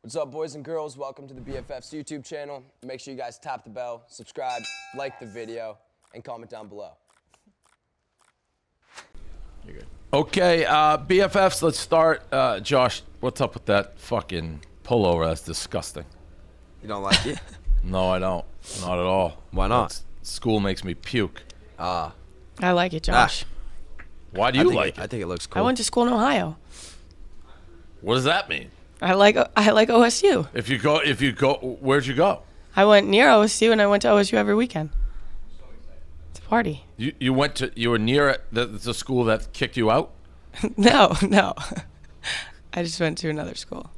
What's up, boys and girls? Welcome to the BFFs YouTube channel. Make sure you guys tap the bell, subscribe, like the video, and comment down below. You're good. Okay, BFFs, let's start. Josh, what's up with that fucking pullover? That's disgusting. You don't like it? No, I don't. Not at all. Why not? School makes me puke. I like it, Josh. Why do you like it? I think it looks cool. I went to school in Ohio. What does that mean? I like OSU. If you go, where'd you go? I went near OSU and I went to OSU every weekend. It's a party. You were near the school that kicked you out? No. I just went to another school.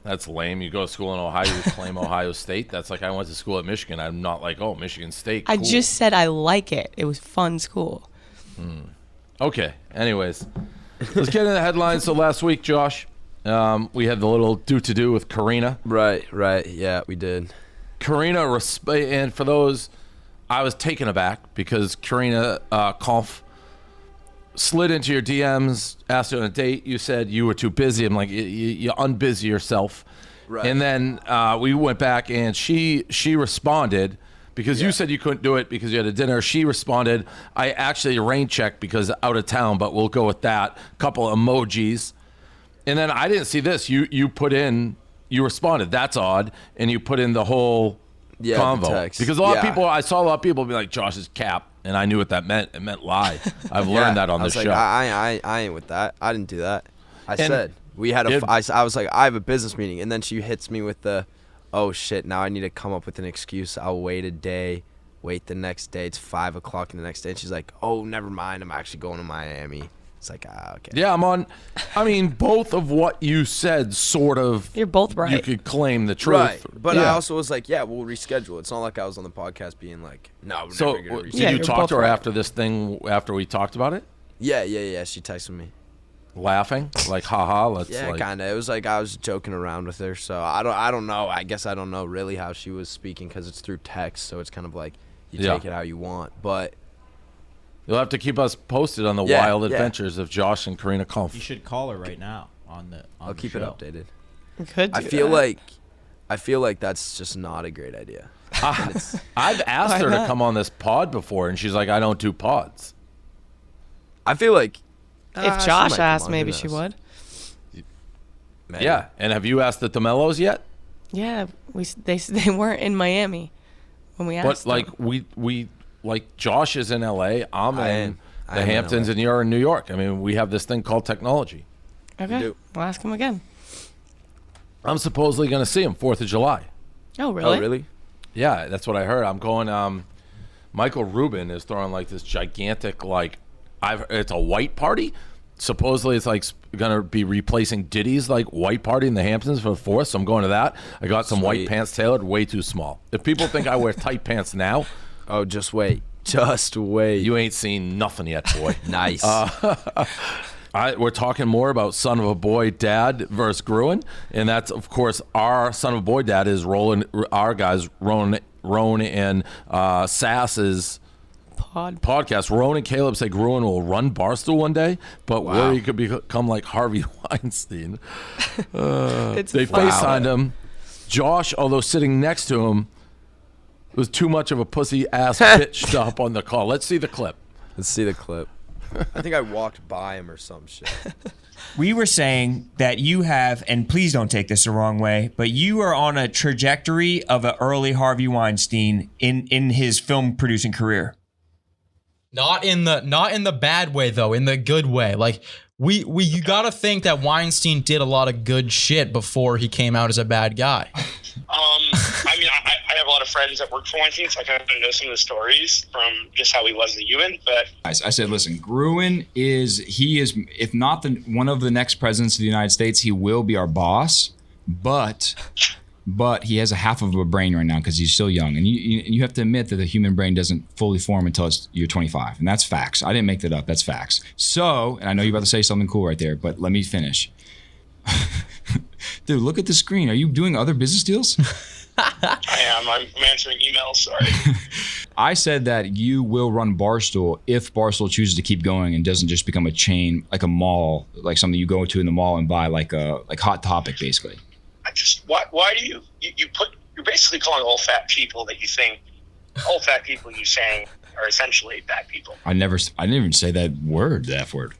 That's lame. You go to school in Ohio, you claim Ohio State. That's like I went to school at Michigan. I'm not like, oh, Michigan State. Cool. I just said I like it. It was fun school. Okay. Anyways, let's get into the headlines. So last week, Josh, we had the little do with Karina. Right. Yeah, we did. Karina, and for those, I was taken aback because Karina Kampf slid into your DMs, asked her on a date. You said you were too busy. I'm like, you unbusy yourself. Right. And then we went back and she responded because you said you couldn't do it because you had a dinner. She responded, I actually rain checked because out of town, but we'll go with that. Couple emojis. And then I didn't see this. You responded, that's odd. And you put in the whole convo. Text. Because I saw a lot of people be like, Josh is cap. And I knew what that meant. It meant lie. I've learned that on the show. I ain't with that. I didn't do that. I said we had I was like, I have a business meeting, and then she hits me with the, oh shit, now I need to come up with an excuse. I'll wait a day, wait the next day. It's 5 o'clock the next day, and she's like, oh, never mind. I'm actually going to Miami. It's like, okay. Yeah, I'm on. I mean, both of what you said, sort of. You're both right. You could claim the truth. Right. But I also was like, yeah, we'll reschedule. It's not like I was on the podcast being like, no, we're never going to reschedule. Did you talk to her after this thing, after we talked about it? Yeah. She texted me. Laughing? Like, haha, let's kind of. It was like I was joking around with her. So I don't know. I guess I don't know really how she was speaking because it's through text. So it's kind of like you take it how you want. But you'll have to keep us posted on the wild adventures of Josh and Karina Kampf. You should call her right now on the I'll keep show. it updated. You could do I feel like that's just not a great idea. I've asked her to come on this pod before, and she's like, I don't do pods. I feel like if Josh asked, maybe she would. Maybe. Yeah, and have you asked the DeMellos yet? Yeah, they weren't in Miami when we asked. But like we like Josh is in LA, I'm in the Hamptons, and you're in New York. I mean, we have this thing called technology. Okay, we'll ask him again. I'm supposedly going to see him 4th of July. Oh, really? Oh, really? Yeah, that's what I heard. I'm going. Michael Rubin is throwing like this gigantic it's a white party. Supposedly it's like gonna be replacing Diddy's like white party in the Hamptons for the 4th. So I'm going to that. I got some white pants tailored, way too small. If people think I wear tight pants now, oh, just wait. Just wait. You ain't seen nothing yet, boy. Nice. We're talking more about Son of a Boy Dad versus Gruen, and that's of course our Son of a Boy Dad is our guys Ronan and Sass's podcast. Ronan and Caleb say Gruen will run Barstool one day, but where he could become like Harvey Weinstein. They FaceTimed him. Josh, although sitting next to him, was too much of a pussy ass bitch up on the call. Let's see the clip. I think I walked by him or some shit. We were saying that you have, and please don't take this the wrong way, but you are on a trajectory of an early Harvey Weinstein in his film producing career. Not in the bad way though, in the good way. Like you gotta think that Weinstein did a lot of good shit before he came out as a bad guy. I mean, I have a lot of friends that work for Weinstein, so I kind of know some of the stories from just how he was as a human. But I said, listen, Gruen is if not one of the next presidents of the United States, he will be our boss, but he has a half of a brain right now because he's still young, and you have to admit that the human brain doesn't fully form until you're 25, and that's facts. I didn't make that up. That's facts. So, and I know you're about to say something cool right there, but let me finish. Dude, look at the screen. Are you doing other business deals? I am. I'm answering emails. Sorry. I said that you will run Barstool if Barstool chooses to keep going and doesn't just become a chain, like a mall, like something you go to in the mall and buy, like Hot Topic, basically. Why do you you're basically calling all fat people that you think, all fat people you saying are essentially bad people. I didn't even say that word, the F word.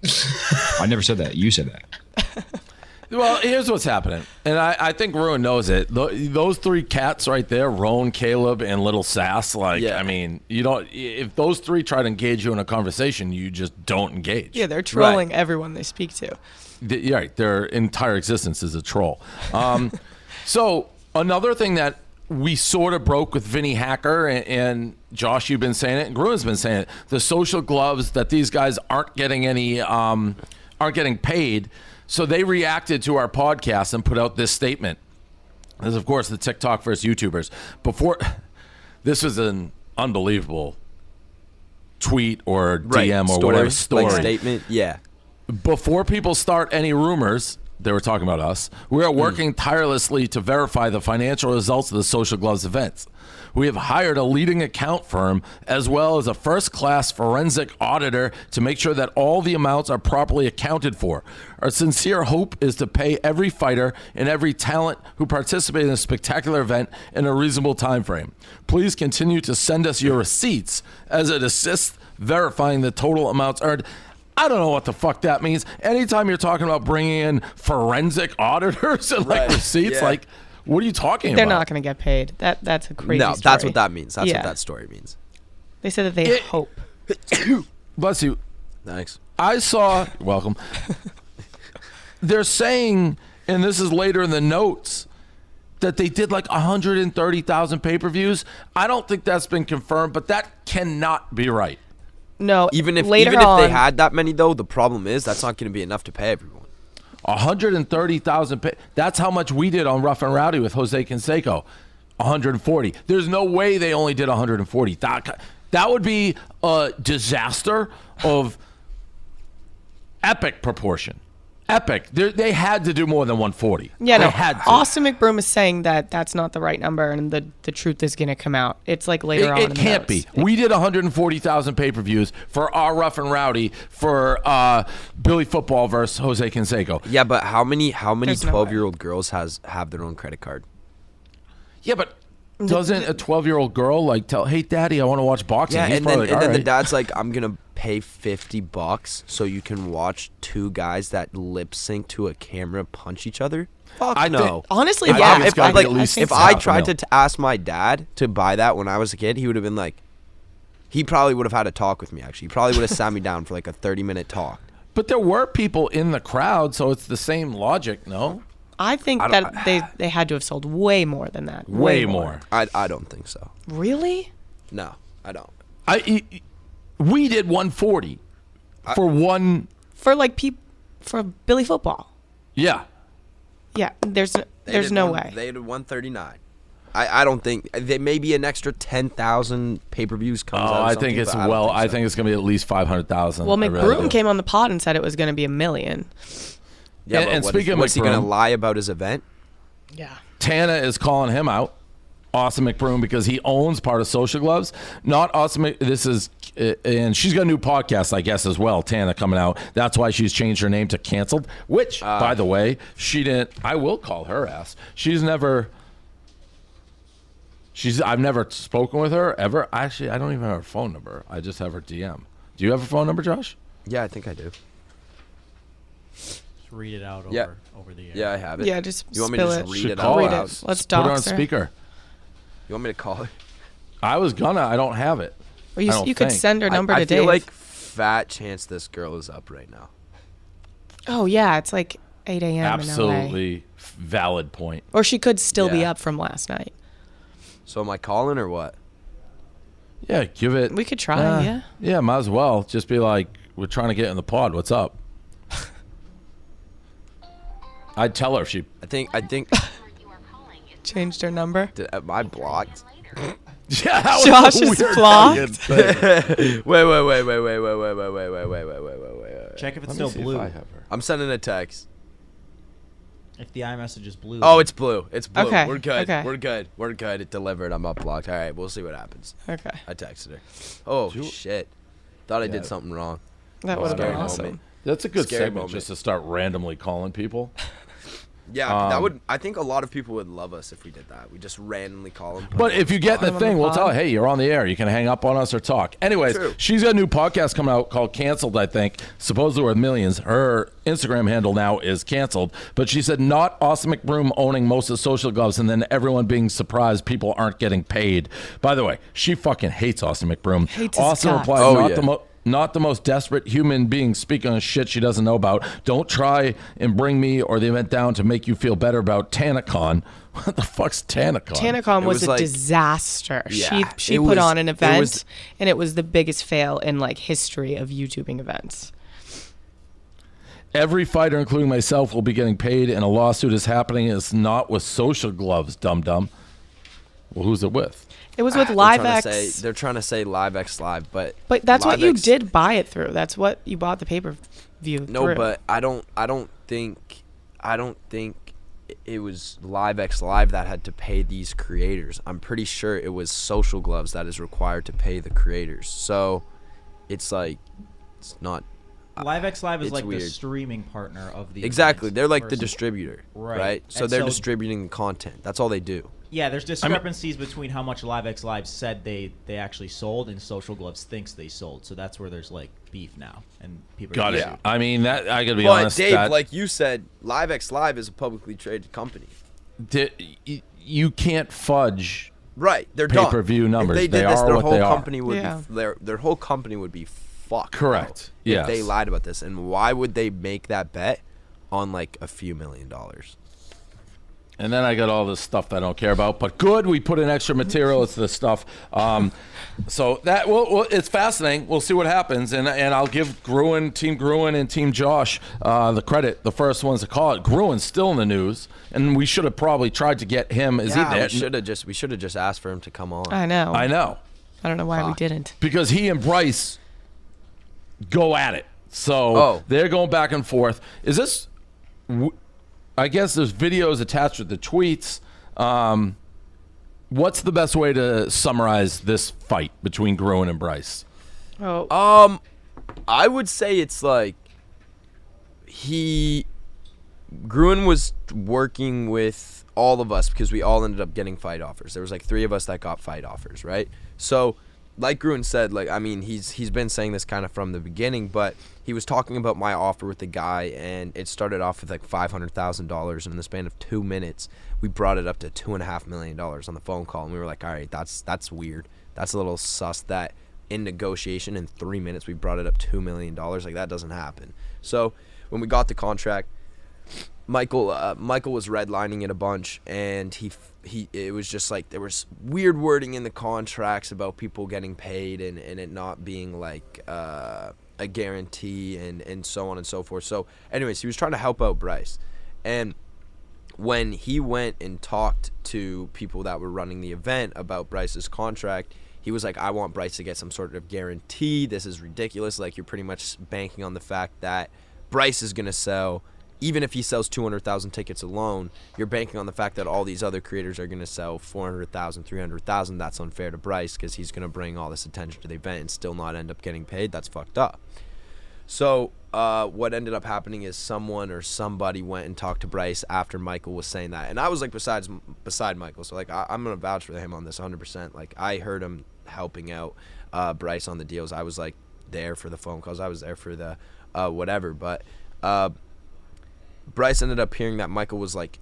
I never said that. You said that. Well, here's what's happening, and I think Ruin knows it. Those three cats right there, Roan, Caleb, and Little Sass, I mean, you don't. If those three try to engage you in a conversation, you just don't engage. Yeah, they're trolling everyone they speak to. Right, their entire existence is a troll. So another thing that we sort of broke with Vinny Hacker and Josh, you've been saying it, and Gruen's been saying it. The social gloves that these guys aren't getting paid. So they reacted to our podcast and put out this statement. This is, of course, the TikTok versus YouTubers. This was an unbelievable tweet or DM or whatever story. Like statement, yeah. Before people start any rumors, they were talking about us, we are working tirelessly to verify the financial results of the Social Gloves events. We have hired a leading account firm as well as a first-class forensic auditor to make sure that all the amounts are properly accounted for. Our sincere hope is to pay every fighter and every talent who participated in a spectacular event in a reasonable time frame. Please continue to send us your receipts as it assists verifying the total amounts earned. I don't know what the fuck that means. Anytime you're talking about bringing in forensic auditors and receipts, what are you talking about? They're not going to get paid. That's a crazy story. That's what that means. That's what that story means. They said that they hope. Bless you. Thanks. I saw, welcome. They're saying, and this is later in the notes, that they did like 130,000 pay-per-views. I don't think that's been confirmed, but that cannot be right. No, even if they had that many, though, the problem is that's not going to be enough to pay everyone. 130,000. That's how much we did on Rough and Rowdy with Jose Canseco. 140. There's no way they only did 140. That would be a disaster of epic proportion. Epic. They had to do more than 140. Yeah, they no. had to. Austin McBroom is saying that that's not the right number, and the truth is going to come out. It's like later on. It can't be. We did 140,000 pay-per-views for our Rough and Rowdy for Billy Football versus Jose Canseco. Yeah, but how many 12-year-old girls have their own credit card? Yeah, but doesn't a 12-year-old girl like tell, "Hey, Daddy, I want to watch boxing"? Yeah, He's and then the dad's like, "I'm gonna pay $50 so you can watch two guys that lip sync to a camera punch each other." Fuck no. Honestly, if I tried to ask my dad to buy that when I was a kid, he would have been like, he probably would have had a talk with me. Actually, he probably would have sat me down for like a 30-minute talk. But there were people in the crowd, so it's the same logic, no? I think that they had to have sold way more than that. Way more. I don't think so. Really? No, I don't. We did 140 for one. For Billy Football. Yeah. Yeah, there's no way. They did 139. I don't think there may be an extra 10,000 pay-per-views comes out. I think it's I think it's gonna be at least 500,000. Well, McBroom came on the pod and said it was gonna be $1 million. Yeah, and speaking of, what's he gonna lie about his event? Yeah. Tana is calling him out, Austin McBroom, because he owns part of Social Gloves. Not Austin. And she's got a new podcast, I guess, as well. Tana coming out. That's why she's changed her name to Canceled. Which, by the way, she didn't. I will call her ass. I've never spoken with her ever. Actually, I don't even have her phone number. I just have her DM. Do you have her phone number, Josh? Yeah, I think I do. Read it out over the air. Yeah, I have it. Yeah, just you want me to just read it out? Let's dox put her on her. speaker. You want me to call her? I was gonna. I don't have it. Well, you could send her number to Dave. I feel like fat chance this girl is up right now. Oh yeah, it's like 8 a.m. Absolutely in LA. valid point. Or she could still be up from last night. So am I calling or what? Yeah, give it. We could try. Yeah. Yeah, might as well. Just be like, we're trying to get in the pod. What's up? I'd tell her if she. I think. Changed her number. Am I blocked? Yeah, that Josh is blocked. Wait. Check if it's still blue. I'm sending a text. If the iMessage is blue. Oh, it's blue. It's blue. Okay, We're good. okay. We're good. We're good. It delivered. I'm unblocked. All right, we'll see what happens. Okay. I texted her. Oh, shit. Thought I did something wrong. That would have been Scary awesome. moment. That's a good Scary segment moment. just to start randomly calling people. Yeah, that would. I think a lot of people would love us if we did that. We just randomly call them. But if you get the on thing, the we'll pod. tell her, hey, you're on the air. You can hang up on us or talk. Anyways, True. she's got a new podcast coming out called Canceled, I think. Supposedly worth millions. Her Instagram handle now is Canceled. But she said, not Austin McBroom owning most of Social Gloves and then everyone being surprised people aren't getting paid. By the way, she fucking hates Austin McBroom. Hates his Austin guts. replied, Oh, not yeah. not the most desperate human being speaking on shit she doesn't know about. Don't try and bring me or the event down to make you feel better about TanaCon. What the fuck's TanaCon? TanaCon It was was a like- disaster. Yeah, She it put was- on an it event, was- and it was the biggest fail in like history of YouTubing events. Every fighter, including myself, will be getting paid, and a lawsuit is happening. It's not with Social Gloves, dum-dum. Well, who's it with? It was with They're trying to LiveX, say- They're trying to say LiveX Live, but but that's what you LiveX did buy it through. That's what you bought the pay-per-view No, through. but I don't think it was LiveX Live that had to pay these creators. I'm pretty sure it was Social Gloves that is required to pay the creators. So it's like it's not LiveX Live is it's like the weird. streaming partner of the exactly. event They're like the versus- distributor, Right. right? So And they're so- distributing the content. That's all they do. Yeah, there's discrepancies between how much LiveX Live said they actually sold and Social Gloves thinks they sold. So that's where there's like beef now, and people Got are it. I mean, that I gotta be But honest. Dave, that like you said, LiveX Live is a publicly traded company. you can't fudge. Right, they're done. Pay-per-view numbers. If they They did this, are their what whole they are. company would Yeah. be their whole company would be fucked. Correct. Bro, Yes. If they lied about this, and why would they make that bet on like a few $1 million? And then I got all this stuff that I don't care about. But good, we put in extra material into this stuff. So that well, it's fascinating. We'll see what happens, and I'll give Team Gruen and Team Josh the credit. The first ones to call it. Gruen's still in the news, and we should have probably tried to get him. Is he dead? we should have just asked for him to come on. I know. I know, I don't know why we didn't. because he and Bryce go at it. So they're going back and forth. Is this? I guess there's videos attached with the tweets. What's the best way to summarize this fight between Gruen and Bryce? Oh, I would say it's like Gruen was working with all of us because we all ended up getting fight offers. There was like 3 of us that got fight offers, right? So, like Gruen said, like I mean, he's been saying this kind of from the beginning, but he was talking about my offer with the guy, and it started off with like $500,000, and in the span of 2 minutes, we brought it up to $2.5 million on the phone call, and we were like, all right, that's weird. That's a little sus that in negotiation in 3 minutes we brought it up $2 million. Like that doesn't happen. So when we got the contract, Michael was redlining it a bunch, and it was just like there was weird wording in the contracts about people getting paid and it not being like a guarantee and so on and so forth. So anyways, he was trying to help out Bryce, and when he went and talked to people that were running the event about Bryce's contract, he was like, I want Bryce to get some sort of guarantee. This is ridiculous. Like, you're pretty much banking on the fact that Bryce is going to sell. Even if he sells 200,000 tickets alone, you're banking on the fact that all these other creators are going to sell 400,000, 300,000. That's unfair to Bryce because he's going to bring all this attention to the event and still not end up getting paid. That's fucked up. So what ended up happening is someone or somebody went and talked to Bryce after Michael was saying that. And I was like beside Michael. So like I'm going to vouch for him on this 100%. Like I heard him helping out Bryce on the deals. I was like there for the phone calls. I was there for the whatever. But Bryce ended up hearing that Michael was like,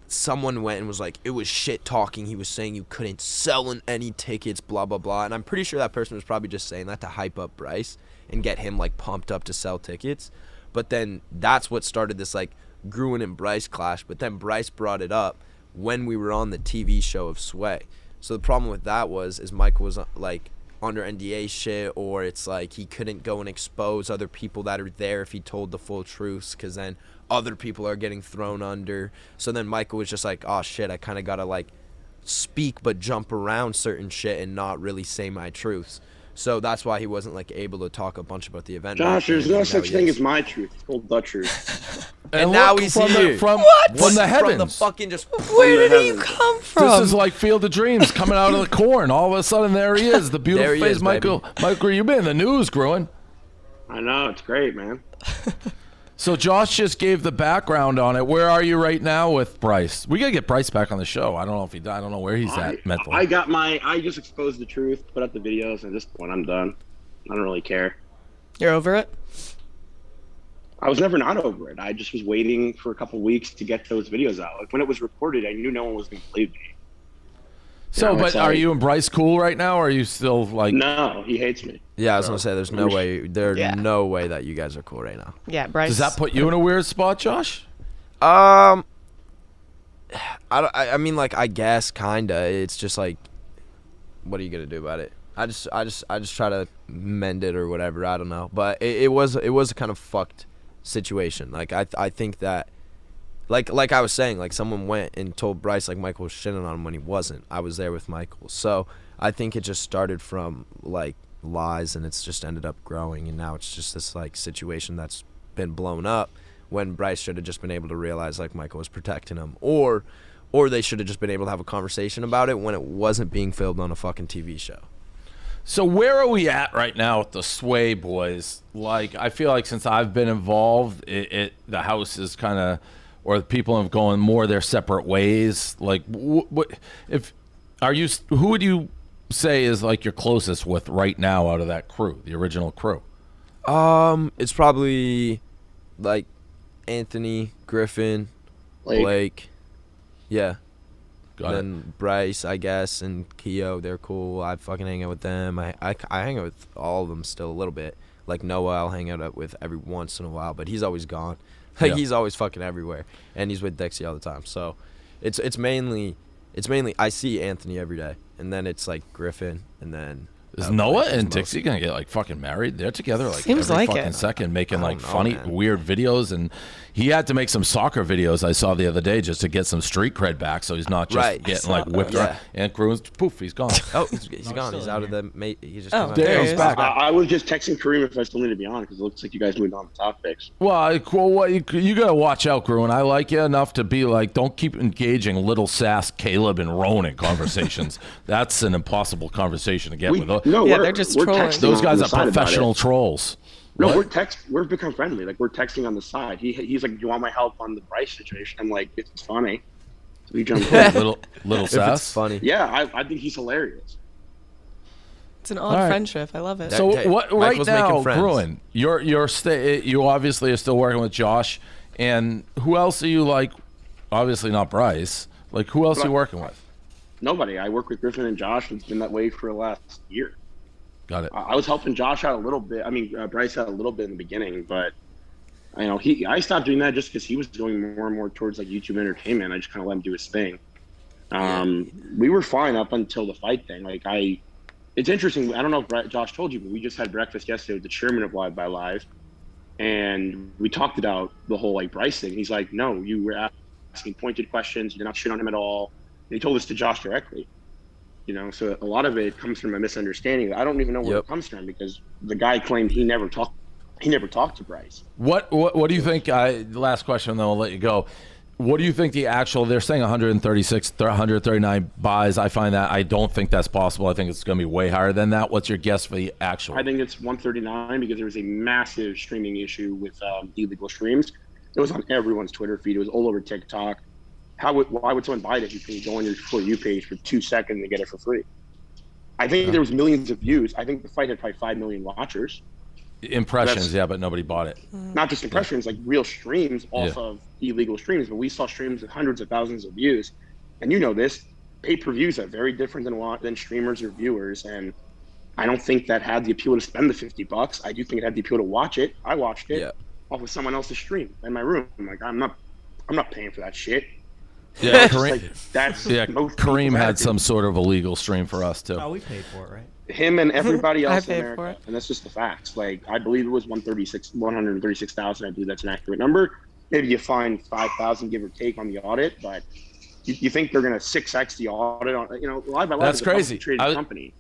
someone went and was like, it was shit talking. He was saying you couldn't sell any tickets, blah, blah, blah. And I'm pretty sure that person was probably just saying that to hype up Bryce and get him like pumped up to sell tickets. But then that's what started this like Gruen and Bryce clash. But then Bryce brought it up when we were on the TV show of Sway. So the problem with that is Michael was like under NDA shit, or it's like he couldn't go and expose other people that are there if he told the full truths, because then other people are getting thrown under. So then Michael was just like, oh shit, I kind of gotta like speak but jump around certain shit and not really say my truths. So that's why he wasn't like able to talk a bunch about the event. Josh, there's no Now such he thing is. as my truth. It's called the truth. And now look, he's from here. The, from the heavens. From the fucking just. Where did he come from? This is like Field of Dreams coming out of the corn. All of a sudden, there he is, the beautiful There he face, is, Michael. baby. Michael, you've been in the news, Gruen. I know, it's great, man. So Josh just gave the background on it. Where are you right now with Bryce? We gotta get Bryce back on the show. I don't know if I don't know where he's at mentally. I just exposed the truth, put up the videos, and at this point, I'm done. I don't really care. You're over it? I was never not over it. I just was waiting for a couple weeks to get those videos out. Like when it was recorded, I knew no one was going to believe me. So, know, but it's are like- you and Bryce cool right now, or are you still like? No, he hates me. Yeah, I was gonna say there's no way. There's Yeah. no way that you guys are cool right now. Yeah, Bryce. Does that put you in a weird spot, Josh? I mean, like, I guess kinda. It's just like, what are you gonna do about it? I just try to mend it or whatever. I don't know, but it was a kind of fucked situation. Like I think that, like I was saying, like someone went and told Bryce like Michael was shitting on him when he wasn't. I was there with Michael, so I think it just started from like lies and it's just ended up growing, and now it's just this like situation that's been blown up when Bryce should have just been able to realize like Michael was protecting him, or they should have just been able to have a conversation about it when it wasn't being filmed on a fucking TV show. So where are we at right now with the Sway boys? Like, I feel like since I've been involved, the house is kind of, or the people have gone more their separate ways. Like, who would you say is like your closest with right now out of that crew, the original crew? It's probably like Anthony, Griffin, Blake. Yeah. Then Bryce, I guess, and Keo, they're cool. I fucking hang out with them. I hang out with all of them still a little bit. Like Noah, I'll hang out with every once in a while, but he's always gone. Like he's always fucking everywhere, and he's with Dixie all the time. So it's mainly I see Anthony every day, and then it's like Griffin, and then is Noah and Dixie gonna get like fucking married? They're together like Seems every like fucking it. second, making like know, funny, man. weird videos, and he had to make some soccer videos I saw the other day just to get some street cred back, so he's not just getting like whipped around. And Gruen, poof, he's gone. Oh, he's gone. He's out of the mate. He just Oh, came out. there he He's is. back. I was just texting Kareem if I still need to be on because it looks like you guys moved on to topics. Well, you gotta watch out, Gruen. I like you enough to be like, don't keep engaging little sass Caleb and Roan in conversations. That's an impossible conversation to get with. Yeah, they're just trolling. texting Those on guys the are side about it. professional trolls. No, What? we've become friendly. Like we're texting on the side. He's like, "Do you want my help on the Bryce situation?" I'm like, "It's funny." So we jump in. little If sass. it's funny. Yeah, I think he's hilarious. It's an odd All right. friendship. I love it. So Hey, what right Michael's now, making friends. Gruen? You obviously are still working with Josh, and who else are you like? Obviously not Bryce. Like who else are you working with? Nobody. I work with Griffin and Josh. It's been that way for the last year. Got it. I was helping Josh out a little bit. I mean, Bryce out a little bit in the beginning, but I stopped doing that just because he was going more and more towards like YouTube entertainment. I just kind of let him do his thing. We were fine up until the fight thing. Like it's interesting. I don't know if Josh told you, but we just had breakfast yesterday with the chairman of Live by Live, and we talked about the whole like Bryce thing. He's like, "No, you were asking pointed questions. You did not shit on him at all." And he told this to Josh directly. So a lot of it comes from a misunderstanding. I don't even know where it comes from because the guy claimed he never talked to Bryce. What do you think? Last question, then I'll let you go. What do you think they're saying 136, 139 buys. I find that I don't think that's possible. I think it's going to be way higher than that. What's your guess for the actual? I think it's 139 because there was a massive streaming issue with illegal streams. It was on everyone's Twitter feed. It was all over TikTok. Why would someone buy it if you can go on your For You page for 2 seconds and get it for free? I think there was millions of views. I think the fight had probably 5 million watchers. Impressions, but nobody bought it. Not just impressions, like real streams off of illegal streams. But we saw streams with hundreds of thousands of views. And you know this, pay-per-views are very different than streamers or viewers. And I don't think that had the appeal to spend the $50. I do think it had the appeal to watch it. I watched it off of someone else's stream in my room. I'm like, I'm not paying for that shit. Yeah, Kareem had some sort of illegal stream for us too. Oh, we paid for it, right? Him and everybody else in paid America, for it. and that's just the facts. Like I believe it was 136,000. I believe that's an accurate number. Maybe you find 5,000 give or take on the audit, but you think they're gonna 6x the audit on Live by Live That's is a crazy. publicly traded company.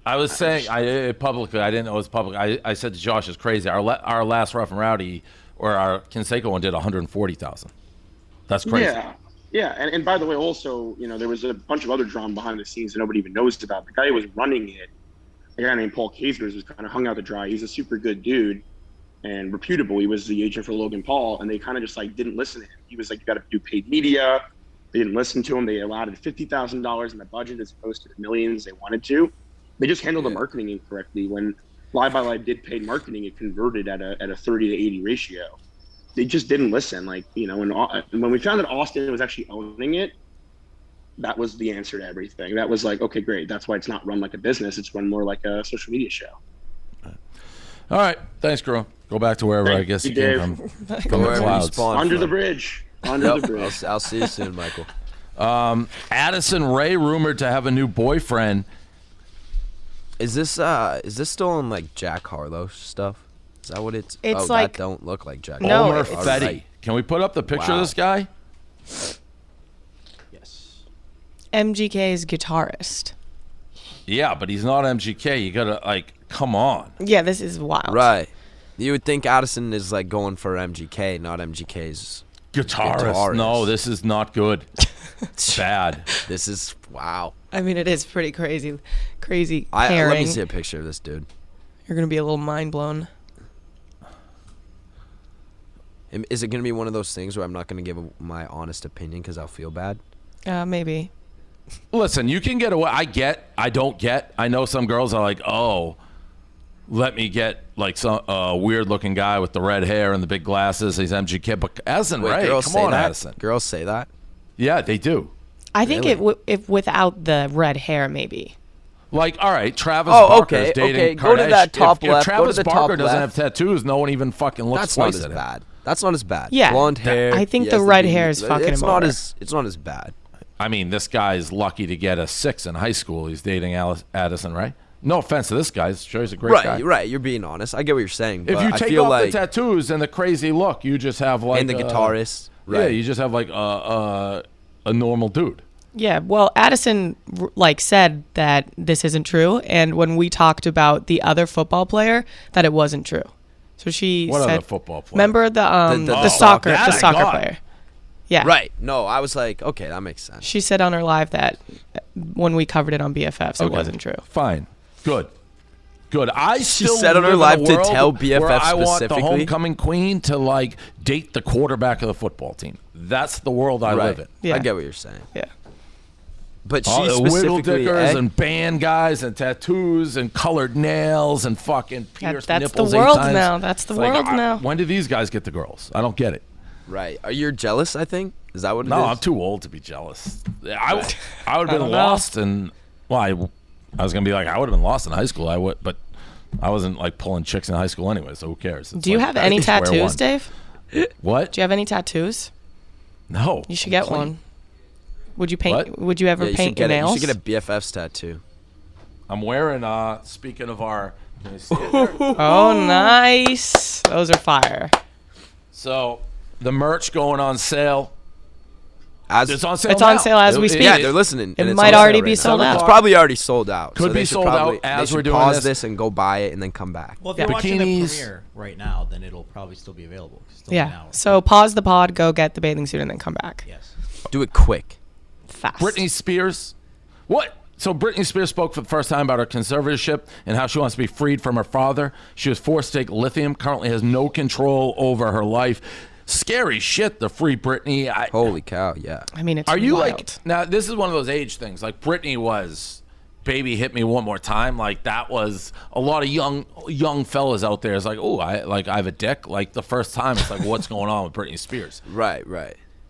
I was saying publicly. I didn't know it was public. I said to Josh, "It's crazy." Our last Rough and Rowdy or our Canseco one did 140,000. That's crazy. Yeah. And by the way, also, there was a bunch of other drama behind the scenes that nobody even knows about. The guy who was running it, a guy named Paul Kasgers, was kind of hung out to dry. He's a super good dude and reputable. He was the agent for Logan Paul, and they kind of just didn't listen to him. He was like, "You got to do paid media." They didn't listen to him. They allotted $50,000 in the budget as opposed to the millions they wanted to. They just handled the marketing incorrectly. When Live by Live did paid marketing, it converted at a 30 to 80 ratio. They just didn't listen. When we found that Austin was actually owning it, that was the answer to everything. That was like, okay, great. That's why it's not run like a business. It's run more like a social media show. All right. Thanks, girl. Go back to wherever I guess you came from. From wherever you spawned Under from. the bridge. Under the bridge. I'll see you soon, Michael. Addison Rae rumored to have a new boyfriend. Is this still in Jack Harlow stuff? Is that what it's? It's that don't look like Jack. No, Omer it's- Fetty. Right. Can we put up the picture of this guy? Yes. MGK's guitarist. Yeah, but he's not MGK. You gotta come on. Yeah, this is wild. Right. You would think Addison is going for MGK, not MGK's Guitarist. No, this is not good. It's bad. This is wow. I mean, it is pretty crazy Let pairing. me see a picture of this dude. You're gonna be a little mind blown. Is it gonna be one of those things where I'm not gonna give my honest opinion because I'll feel bad? Maybe. Listen, you can get away. I know some girls are like, oh, let me get some weird looking guy with the red hair and the big glasses. He's MGK. But Addison Rae, girls come say on, that? Addison. Girls say that. Yeah, they do. I think Really? if without the red hair, maybe. All right, Travis Oh, Barker's okay, dating okay. Go to Kardashian. that top if left, go to Travis the top Barker doesn't left. have tattoos, no one even fucking looks That's not twice as at him. bad. That's not as bad. Yeah. Blonde hair. I think he the has red beard. hair is fucking It's him not over. it's not as bad. I mean, this guy's lucky to get a 6 in high school. He's dating Addison, right? No offense to this guy. Sure, he's a great guy. Right. You're being honest. I get what you're saying. If but you I take feel off like the tattoos and the crazy look, you just have and the guitarist. Right. Yeah, you just have a normal dude. Yeah, well, Addison said that this isn't true, and when we talked about the other football player, that it wasn't true. So she What said, other football player? remember the The soccer that I soccer got. player. Yeah. Right. No, I was like, okay, that makes sense. She said on her live that when we covered it on BFFs, it wasn't true. Fine. Good. I still said on her live in live a to world tell where BFFs I want the specifically. homecoming queen to date the quarterback of the football team. That's the world I live in. Yeah. I get what you're saying. Yeah. But she All the wiggle specifically, dickers and band guys and tattoos and colored nails and fucking pierced that's nipples the 8 world times. now. That's the It's like, world now. When did these guys get the girls? I don't get it. right. Are you jealous? I think is that what it is? No, I'm too old to be jealous. I would have been don't know. lost, and I was gonna be like, I would have been lost in high school. But I wasn't pulling chicks in high school anyway, so who cares? It's Do you have any square tattoos, one. Dave? What? Do you have any tattoos? No. You should get Clean. one. Would you paint? What? Would you ever Yeah, you should paint your get it. You nails? should get a BFFs tattoo. I'm wearing. Speaking of our. Can you see it? Oh, nice. Those are fire. So the merch going on sale. As It's on sale. It's on now. sale as we speak. yeah, they're listening. It and it's might on already sale be right sold now. out. It's probably already sold out. Could so be they should sold out probably, as they we're should doing pause this. this and go buy it and then come back. Well, if you're watching the Bikinis. premiere right now, then it'll probably still be available. 'cause it's only an Yeah. hour. So pause the pod, go get the bathing suit, and then come back. Yes. Do it quick. Fast. Britney Spears. What? So Britney Spears spoke for the first time about her conservatorship and how she wants to be freed from her father. She was forced to take lithium, currently has no control over her life. Scary shit, the free Britney. Holy cow! Yeah. I mean, it's Are you wild. now this is one of those age things. Like Britney was Baby Hit Me One More Time. Like that was a lot of young fellas out there. It's like, oh, I have a dick. Like the first time it's like, what's going on with Britney Spears? Right.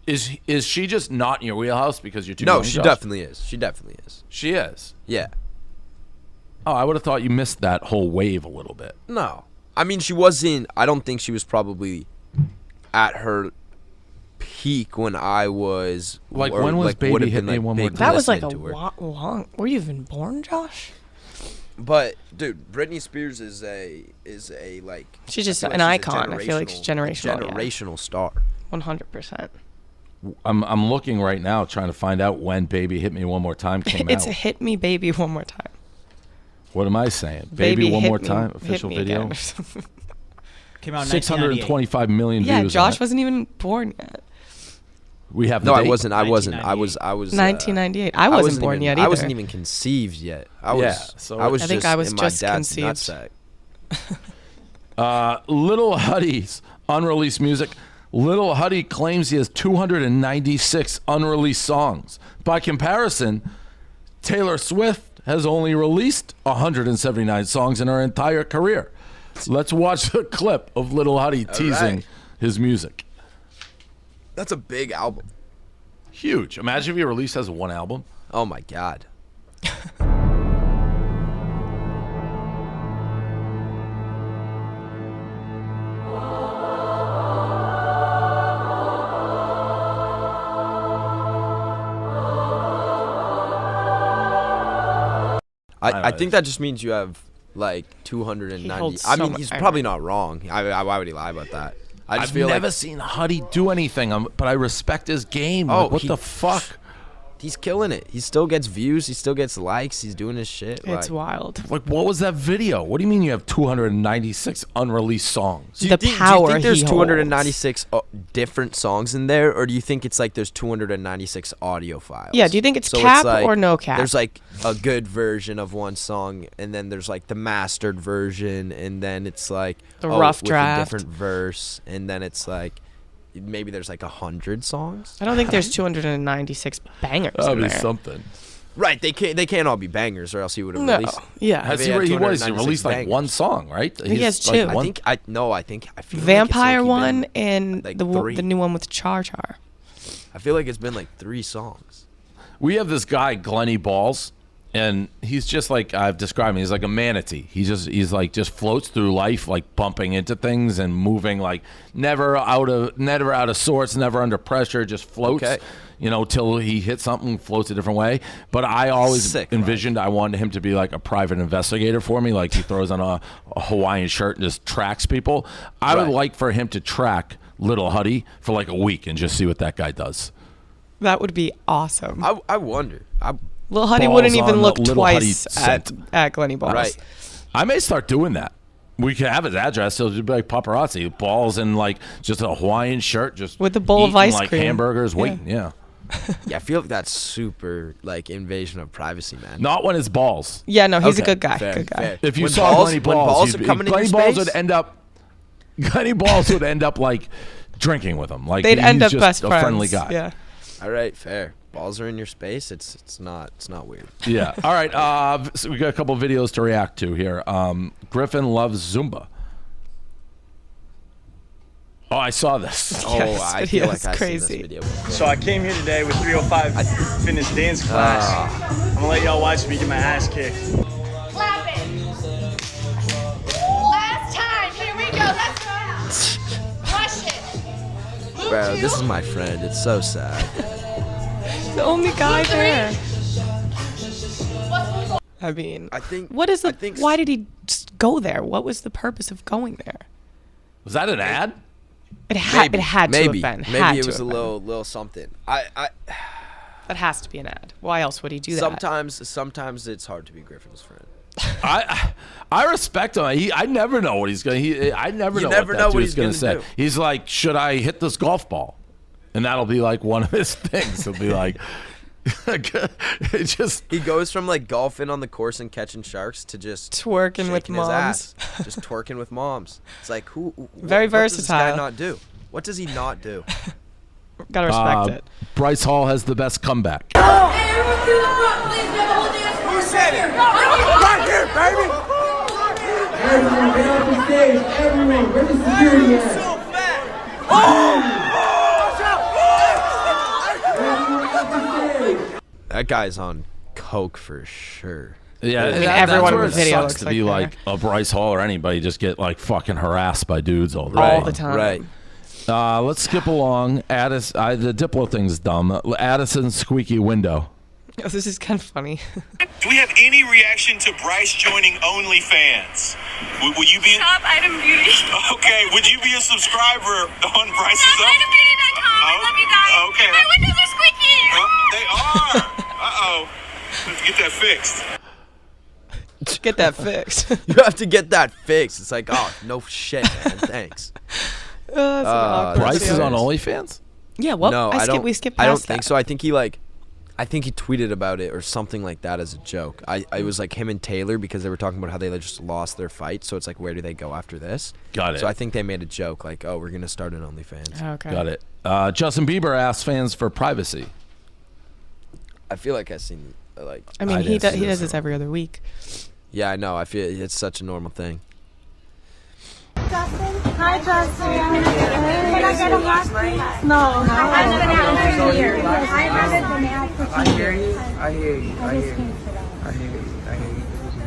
Is she just not in your wheelhouse because you're too No, young, she Josh? definitely is. She definitely is. She is. Yeah. Oh, I would have thought you missed that whole wave a little bit. No. I mean, she wasn't. I don't think she was probably at her peak when I was. Like, or, when was like, Baby would have Hit been, Me like, One More big Time? That was like a listening to her. long. Were you even born, Josh? But dude, Britney Spears is a like. She's just I feel an like she's a icon. I feel like she's generational. Yeah. Generational star. 100%. I'm looking right now trying to find out when Baby Hit Me One More Time came It's out. hit me, baby, one more time. What am I saying? Baby one Hit more Me- time. Hit Official Me video. Again or something. Came out in 625 million Yeah, views. Josh on it. wasn't even born yet. We have No, the I date. wasn't. I wasn't. I 1998. was. I was. 1998. I wasn't born even, yet I either. wasn't even conceived yet. I was. Yeah, so I was I think just I was in just my dad's conceived. nutsack. Little Huddy's unreleased music. Little Huddy claims he has 296 unreleased songs. By comparison, Taylor Swift has only released 179 songs in her entire career. Let's watch a clip of Little Huddy teasing his music. That's a big album. Huge. Imagine if he released as one album. Oh my god. I think that just means you have like 290. holds I so mean, much he's memory. probably not wrong. Why would he lie about that? I just I've feel never like seen Huddy do anything, but I respect his game. Oh, Like, what he- the fuck? he's killing it. He still gets views. He still gets likes. He's doing his shit. It's like, wild. Like, what was that video? What do you mean you have 296 unreleased songs? The do you power think there's he 296 different songs in there, or do you think it's like there's 296 audio files? Yeah, do you think it's So cap like, or no cap? There's like a good version of one song, and then there's like the mastered version, and then it's like The rough with draft. a different verse, and then it's like maybe there's like 100 songs. I don't think there's 296 bangers That'd in be there. something. Right? They can't all be bangers, or else he would have No. released. Yeah. Has Maybe he, had what is he 296 released like bangers. one song, right? think he has He's, like, two. one- I feel like it's Vampire like one been, and like, the three. the new one with Char Char. I feel like it's been like 3 songs. We have this guy, Glenny Balls, and he's just like I've described him. He's like a manatee. He's like just floats through life, like bumping into things and moving, like never out of sorts, never under pressure, just floats. Okay. You know, till he hits something, floats a different way. But I always Sick, envisioned I wanted him to be like a private investigator for me, like he throws on a Hawaiian shirt and just tracks people. I would Right. like for him to track Little Huddy for like a week and just see what that guy does. That would be awesome. I wonder. Lil Huddy Balls wouldn't even on look Lil twice Huddy at scent. Glenny Balls. Right. I may start doing that. We could have his address. He'll just be like paparazzi, balls in like just a Hawaiian shirt, just With a bowl of eating, ice like cream. hamburgers, Yeah. waiting. Yeah, Yeah, I feel like that's super like invasion of privacy, man. not when it's balls. Yeah, no, he's a Okay, good guy. fair, Good guy. fair. If you When saw balls- Glenny when Balls, balls you'd are be- coming in Glenny your Balls space? would end up. Glenny Balls would end up like drinking with him. Like They'd end he's up just best a friends. friendly guy. Yeah. All right, fair. Balls are in your space. It's not weird. Yeah. All right. So we got a couple of videos to react to here. Griffin loves Zumba. Oh, I saw this. Oh, Yes, I feel video's like I've seen crazy. this video before. So I came here today with 305 fitness dance class. I'm gonna let y'all watch me get my ass kicked. Clap it. Last time. Here we go. Let's go. Rush it. Move Bro, two. this is my friend. It's so sad. The only guy Move three. there. Let's move I mean, I think. what is the? I think Why did he just go there? What was the purpose of going there? Was that an ad? It had to have maybe been. Had maybe it to was a have been. little something. That has to be an ad. Why else would he do that? Sometimes it's hard to be Griffin's friend. I respect him. I never know what he's gonna. I never know never what know that what dude's he's gonna gonna say. do. He's like, should I hit this golf ball? And that'll be like one of his things. He'll be like, it just. He goes from like golfing on the course and catching sharks to just Twerking with shaking his moms. ass. Just twerking with moms. It's like Very what does this guy versatile. not do? What does he not do? Gotta respect it. Bryce Hall has the best comeback. Hey, everyone to the front, please. We have a whole dance floor. Who said it? Right here, baby. Everyone, get off the stage. Everyone, where the security at? That guy's on coke for sure. Yeah, I mean, that's everyone in where the it video sucks looks to like be they're- like a Bryce Hall or anybody just get like fucking harassed by dudes all the All time. the time. Right. Let's skip along. The Diplo thing's dumb. Addison's squeaky window. Oh, this is kind of funny. Do we have any reaction to Bryce joining OnlyFans? Would you be? Top item beauty. Okay. Would you be a subscriber on Bryce's? TopItemBeauty.com. I love you guys. Okay. My windows are squeaky. They are. Uh-oh. Let's get that fixed. bitch. Get that fixed. You have to get that fixed. It's like, oh, no shit, man. Thanks. Bryce is on OnlyFans? Yeah, well, no, we skipped past I don't that. think so. I think he tweeted about it or something like that as a joke. It was like him and Taylor because they were talking about how they just lost their fight. So it's like, where do they go after this? Got it. So I think they made a joke like, oh, we're gonna start an OnlyFans. Okay. Got it. Justin Bieber asks fans for privacy. I feel like I've seen like. I mean, he does this every other week. Yeah, I know. I feel it's such a normal thing. Justin? Hi, Justin. Can I get a last name? No. I haven't been out for years. I haven't been out for 2 years. I hear you. I hear you.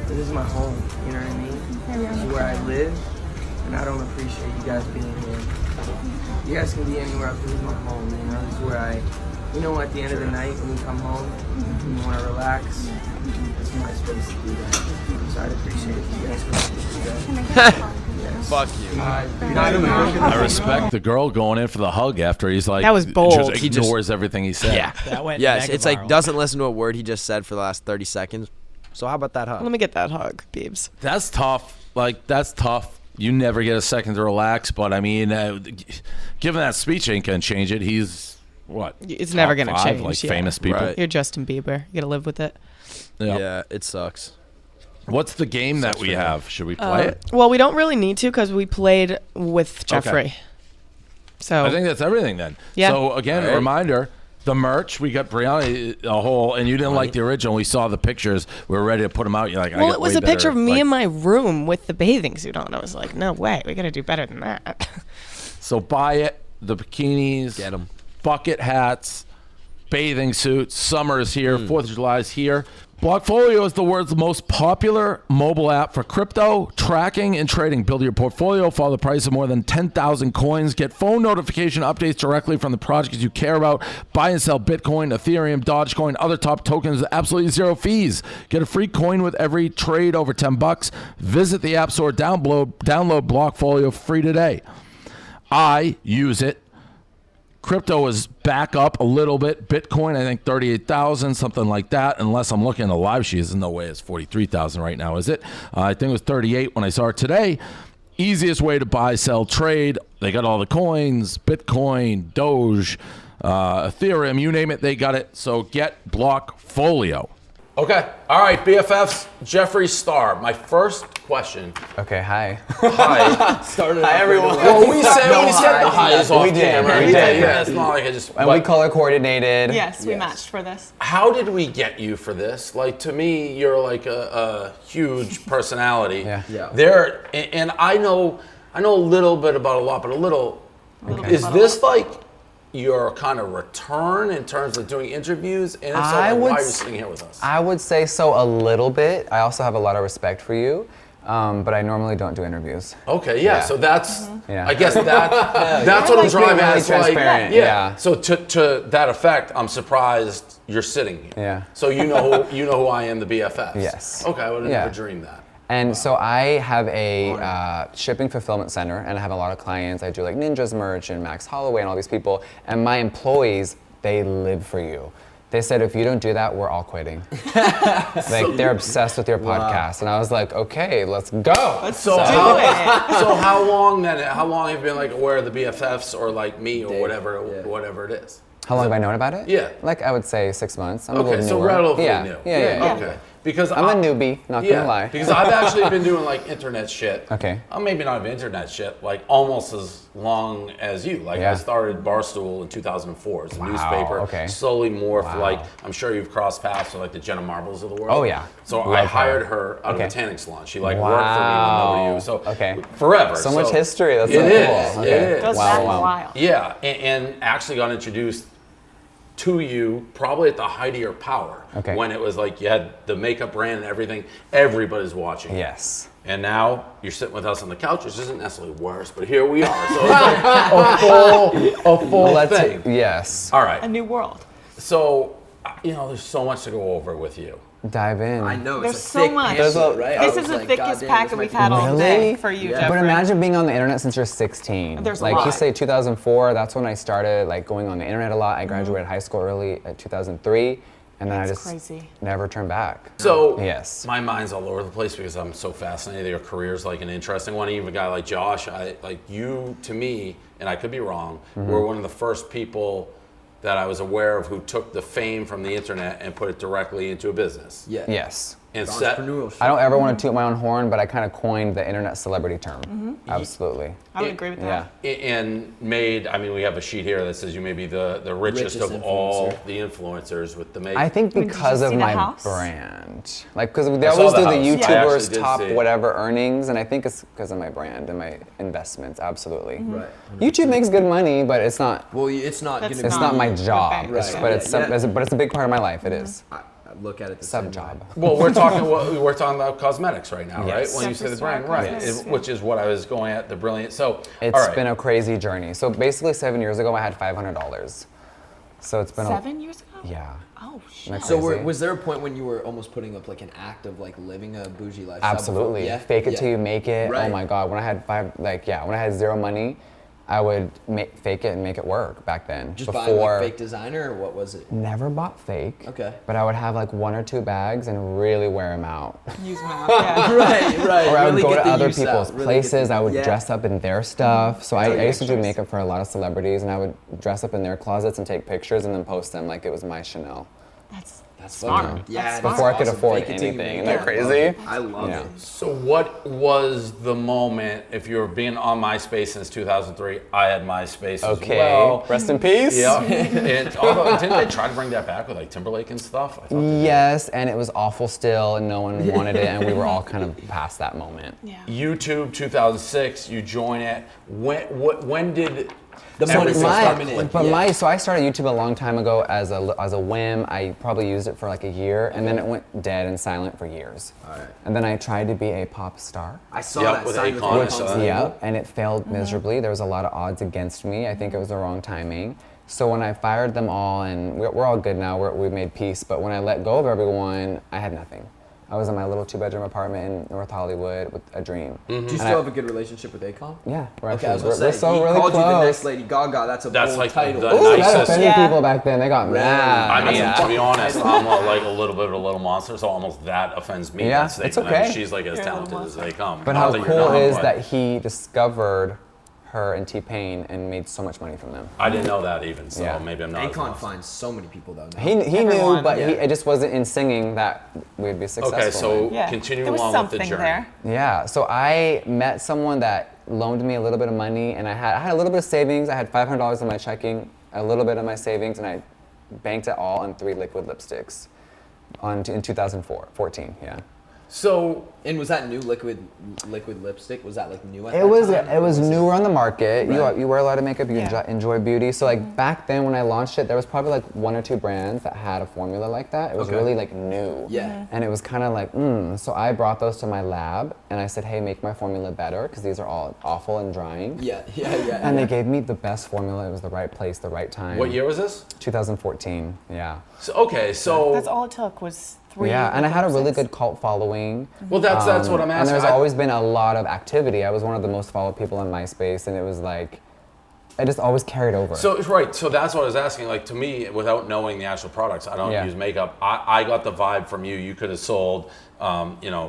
This is my home, you know what I mean? This is where I live, and I don't appreciate you guys being here. You guys can be anywhere else, this is my home, you know? This is where at the end of the night, when you come home, and you want to relax, this is my space to do that. So I'd appreciate it if you guys could do that. Fuck you. I respect the girl going in for the hug after he's like. That was bold. Just ignores everything he said. Yeah. That went Yes, mega it's like viral. doesn't listen to a word he just said for the last 30 seconds. So how about that hug? Let me get that hug, Beebs. That's tough. Like, that's tough. You never get a second to relax. But, I mean, given that speech ain't going to change it, he's, what? It's never going to top 5, change. like, yeah. famous people. Right. You're Justin Bieber. You got to live with it. Yep. Yeah, it sucks. What's the game that we have? Should we play it? Well, we don't really need to because we played with Jeffree. So I think that's everything then. Yeah. So, again, Right. reminder. The merch, we got Brianna a whole, and you didn't like the original. We saw the pictures. We were ready to put them out. You're like, well, it was a picture of me in my room with the bathing suit on. I was like, no way, we got to do better than that. So buy it. The bikinis, Get 'em. bucket hats, bathing suits. Summer is here. 4th of July is here. Blockfolio is the world's most popular mobile app for crypto, tracking, and trading. Build your portfolio, follow the price of more than 10,000 coins, get phone notification updates directly from the projects you care about, buy and sell Bitcoin, Ethereum, Dogecoin, other top tokens with absolutely zero fees. Get a free coin with every trade over $10. Visit the App Store, download Blockfolio free today. I use it. Crypto is back up a little bit. Bitcoin, I think 38,000, something like that. Unless I'm looking at a live sheet, there's no way it's 43,000 right now, is it? I think it was 38 when I saw it today. Easiest way to buy, sell, trade. They got all the coins, Bitcoin, Doge, Ethereum, you name it, they got it. So get Blockfolio. Okay. All right, BFFs, Jeffree Star. My first question. Okay, hi. Hi. Hi, everyone. Well, we said the highs off camera. We did. Yeah, it's not like I just. And we color coordinated. Yes, we matched for this. How did we get you for this? Like, to me, you're like a huge personality. Yeah. There, and I know a little bit about a lot, but a little. Is this like your kind of return in terms of doing interviews? And if so, like, why are you sitting here with us? I would say so a little bit. I also have a lot of respect for you, but I normally don't do interviews. Okay, yeah. So that's, Yeah. I guess that's what I'm Like driving being at. really It's like, transparent, yeah. yeah. So to that effect, I'm surprised you're sitting here. Yeah. So you know who I am, the BFFs. Yes. Okay, I would have Yeah. never dreamed that. And so I have a shipping fulfillment center, and I have a lot of clients. I do like Ninja's merch and Max Holloway and all these people. And my employees, they live for you. They said, if you don't do that, we're all quitting. Like, they're obsessed with your podcast. And I was like, okay, let's go. So how long have you been like aware of the BFFs or like me or whatever it is? How long have I known about it? Yeah. Like, I would say 6 months. I'm a Okay, little so newer. relatively yeah. new. Yeah. Okay. Because I'm a newbie, not gonna lie. Because I've actually been doing like internet shit. Okay. Maybe not internet shit, like almost as long as you. Like Yeah. I started Barstool in 2004 as a Wow, newspaper. okay. Slowly morphed. Wow. Like I'm sure you've crossed paths with like the Jenna Marbles of the world. Oh, yeah. So I Love hired her. her out Okay. of a tanning salon. She like worked for me when nobody knew. So Okay. forever. So much history. That's it so is. cool. It Okay. is. Goes back a while. Yeah, and actually got introduced to you probably at the height of your power. Okay. When it was like you had the makeup brand and everything, everybody's watching. Yes. And now you're sitting with us on the couch, which isn't necessarily worse, but here we are. So it's like a full thing. Yes. All right. A new world. So, there's so much to go over with you. Dive in. I know. There's it's a so thick much. pamphlet, right? I This was is the like, thickest goddamn, packet this we've might had be all really? day for you, Yeah. Jeffree. But imagine being on the internet since you're 16. There's a like lot. you say 2004, that's when I started like going on the internet a lot. I graduated high school early at 2003. And then I That's just crazy. never turned back. So yes, my mind's all over the place because I'm so fascinated. Your career's like an interesting one. Even a guy like Josh, you to me, and I could be wrong, were one of the first people that I was aware of who took the fame from the internet and put it directly into a business. Yeah. Yes. And I don't ever want to toot my own horn, but I kind of coined the internet celebrity term. Absolutely. I would agree with that. Yeah. And made, I mean, we have a sheet here that says you may be the richest of all the influencers with the makeup. I think because of my house? brand. Like, because they I saw always do the the house. I actually YouTubers did top see it. whatever earnings, and I think it's because of my brand and my investments, absolutely. Right. YouTube makes good money, but it's not, Well, it's not going to be. it's not my job. Right. It's- But it's a big part of my life, it is. I look at it the Sub same job. Well, we're talking about cosmetics right now, Yes. right? When you say the brand, Jeffree right? Cosmetics, Which is what I was going at. The brilliant. So It's all right. been a crazy journey. So basically 7 years ago, I had $500. So it's been 7 years ago? Yeah. Oh, Isn't that shit. So crazy? was there a point when you were almost putting up like an act of like living a bougie lifestyle? Absolutely. Before? Yeah. Fake it till you make it. Right. Oh my God. When I had when I had zero money, I would fake it and make it work back then. Just buying like fake designer, or what was it? Never bought fake. Okay. But I would have like 1 or 2 bags and really wear them out. Use them out, yeah. right. Or I would Really go get to the other use out. people's Really places. get I would yeah. dress up in their stuff. So I used to do pictures. makeup for a lot of celebrities, and I would dress up in their closets and take pictures and then post them like it was my Chanel. That's smart. fun. Yeah. Before I could awesome. afford Fake it till you anything. make Isn't that it. crazy? I love Yeah. it. So what was the moment, if you were being on MySpace since 2003, I had MySpace Okay. as well. Rest in peace. Yeah. And although, didn't they try to bring that back with like Timberlake and stuff? I thought Yes, and it was awful still, and no one wanted it, and we were all kind of past that moment. Yeah. YouTube 2006, you join it. When did The money started coming in. So I started YouTube a long time ago as a whim. I probably used it for like a year, and then it went dead and silent for years. All right. And then I tried to be a pop star. I saw that with sign with Akon. Akon. Yeah, and it failed miserably. There was a lot of odds against me. I think it was the wrong timing. So when I fired them all, and we're all good now, we made peace, but when I let go of everyone, I had nothing. I was in my little 2-bedroom apartment in North Hollywood with a dream. Do you still have a good relationship with Akon? Yeah, we're Okay, I was actually, gonna we're say, so he really called close. you the next Lady Gaga. That's a That's bold like title. the Ooh, that nicest. offended people back then. They got mad. I mean, That's to be honest, I'm like a little bit of a little monster, so almost that offends me. Yeah, that statement. it's I mean, okay. she's like as talented as they come. But Not how that you're cool not, is but that he discovered her and T-Pain and made so much money from them. I didn't know that even, so Yeah. maybe I'm not. as Akon lost. finds so many people though. Now. He knew, Everyone, but yeah. it just wasn't in singing that we'd be successful. Okay, so in. Yeah. continue There was along with the something journey. there. Yeah, so I met someone that loaned me a little bit of money, and I had a little bit of savings. I had $500 in my checking, a little bit of my savings, and I banked it all on 3 liquid lipsticks in 2014. Yeah. So, And was that new liquid lipstick? Was that like new at It that was time? it was newer on the market. Right. You wear a lot of makeup. You Yeah. enjoy beauty. So like back then when I launched it, there was probably like 1 or 2 brands that had a formula like that. It was Okay. really like new. Yeah. And it was kind of like So I brought those to my lab and I said, hey, make my formula better because these are all awful and drying. Yeah. And they gave me the best formula. It was the right place, the right time. what year was this? 2014. Yeah. So, okay, so That's all it took was 3. Yeah, and I had a really lipsticks. good cult following. Well, that's what I'm And asking. there's I- always been a lot of activity. I was one of the most followed people on MySpace, and it was like, I just always carried over. So right, so that's what I was asking. Like to me, without knowing the actual products, I don't Yeah. use makeup. I got the vibe from you. You could have sold,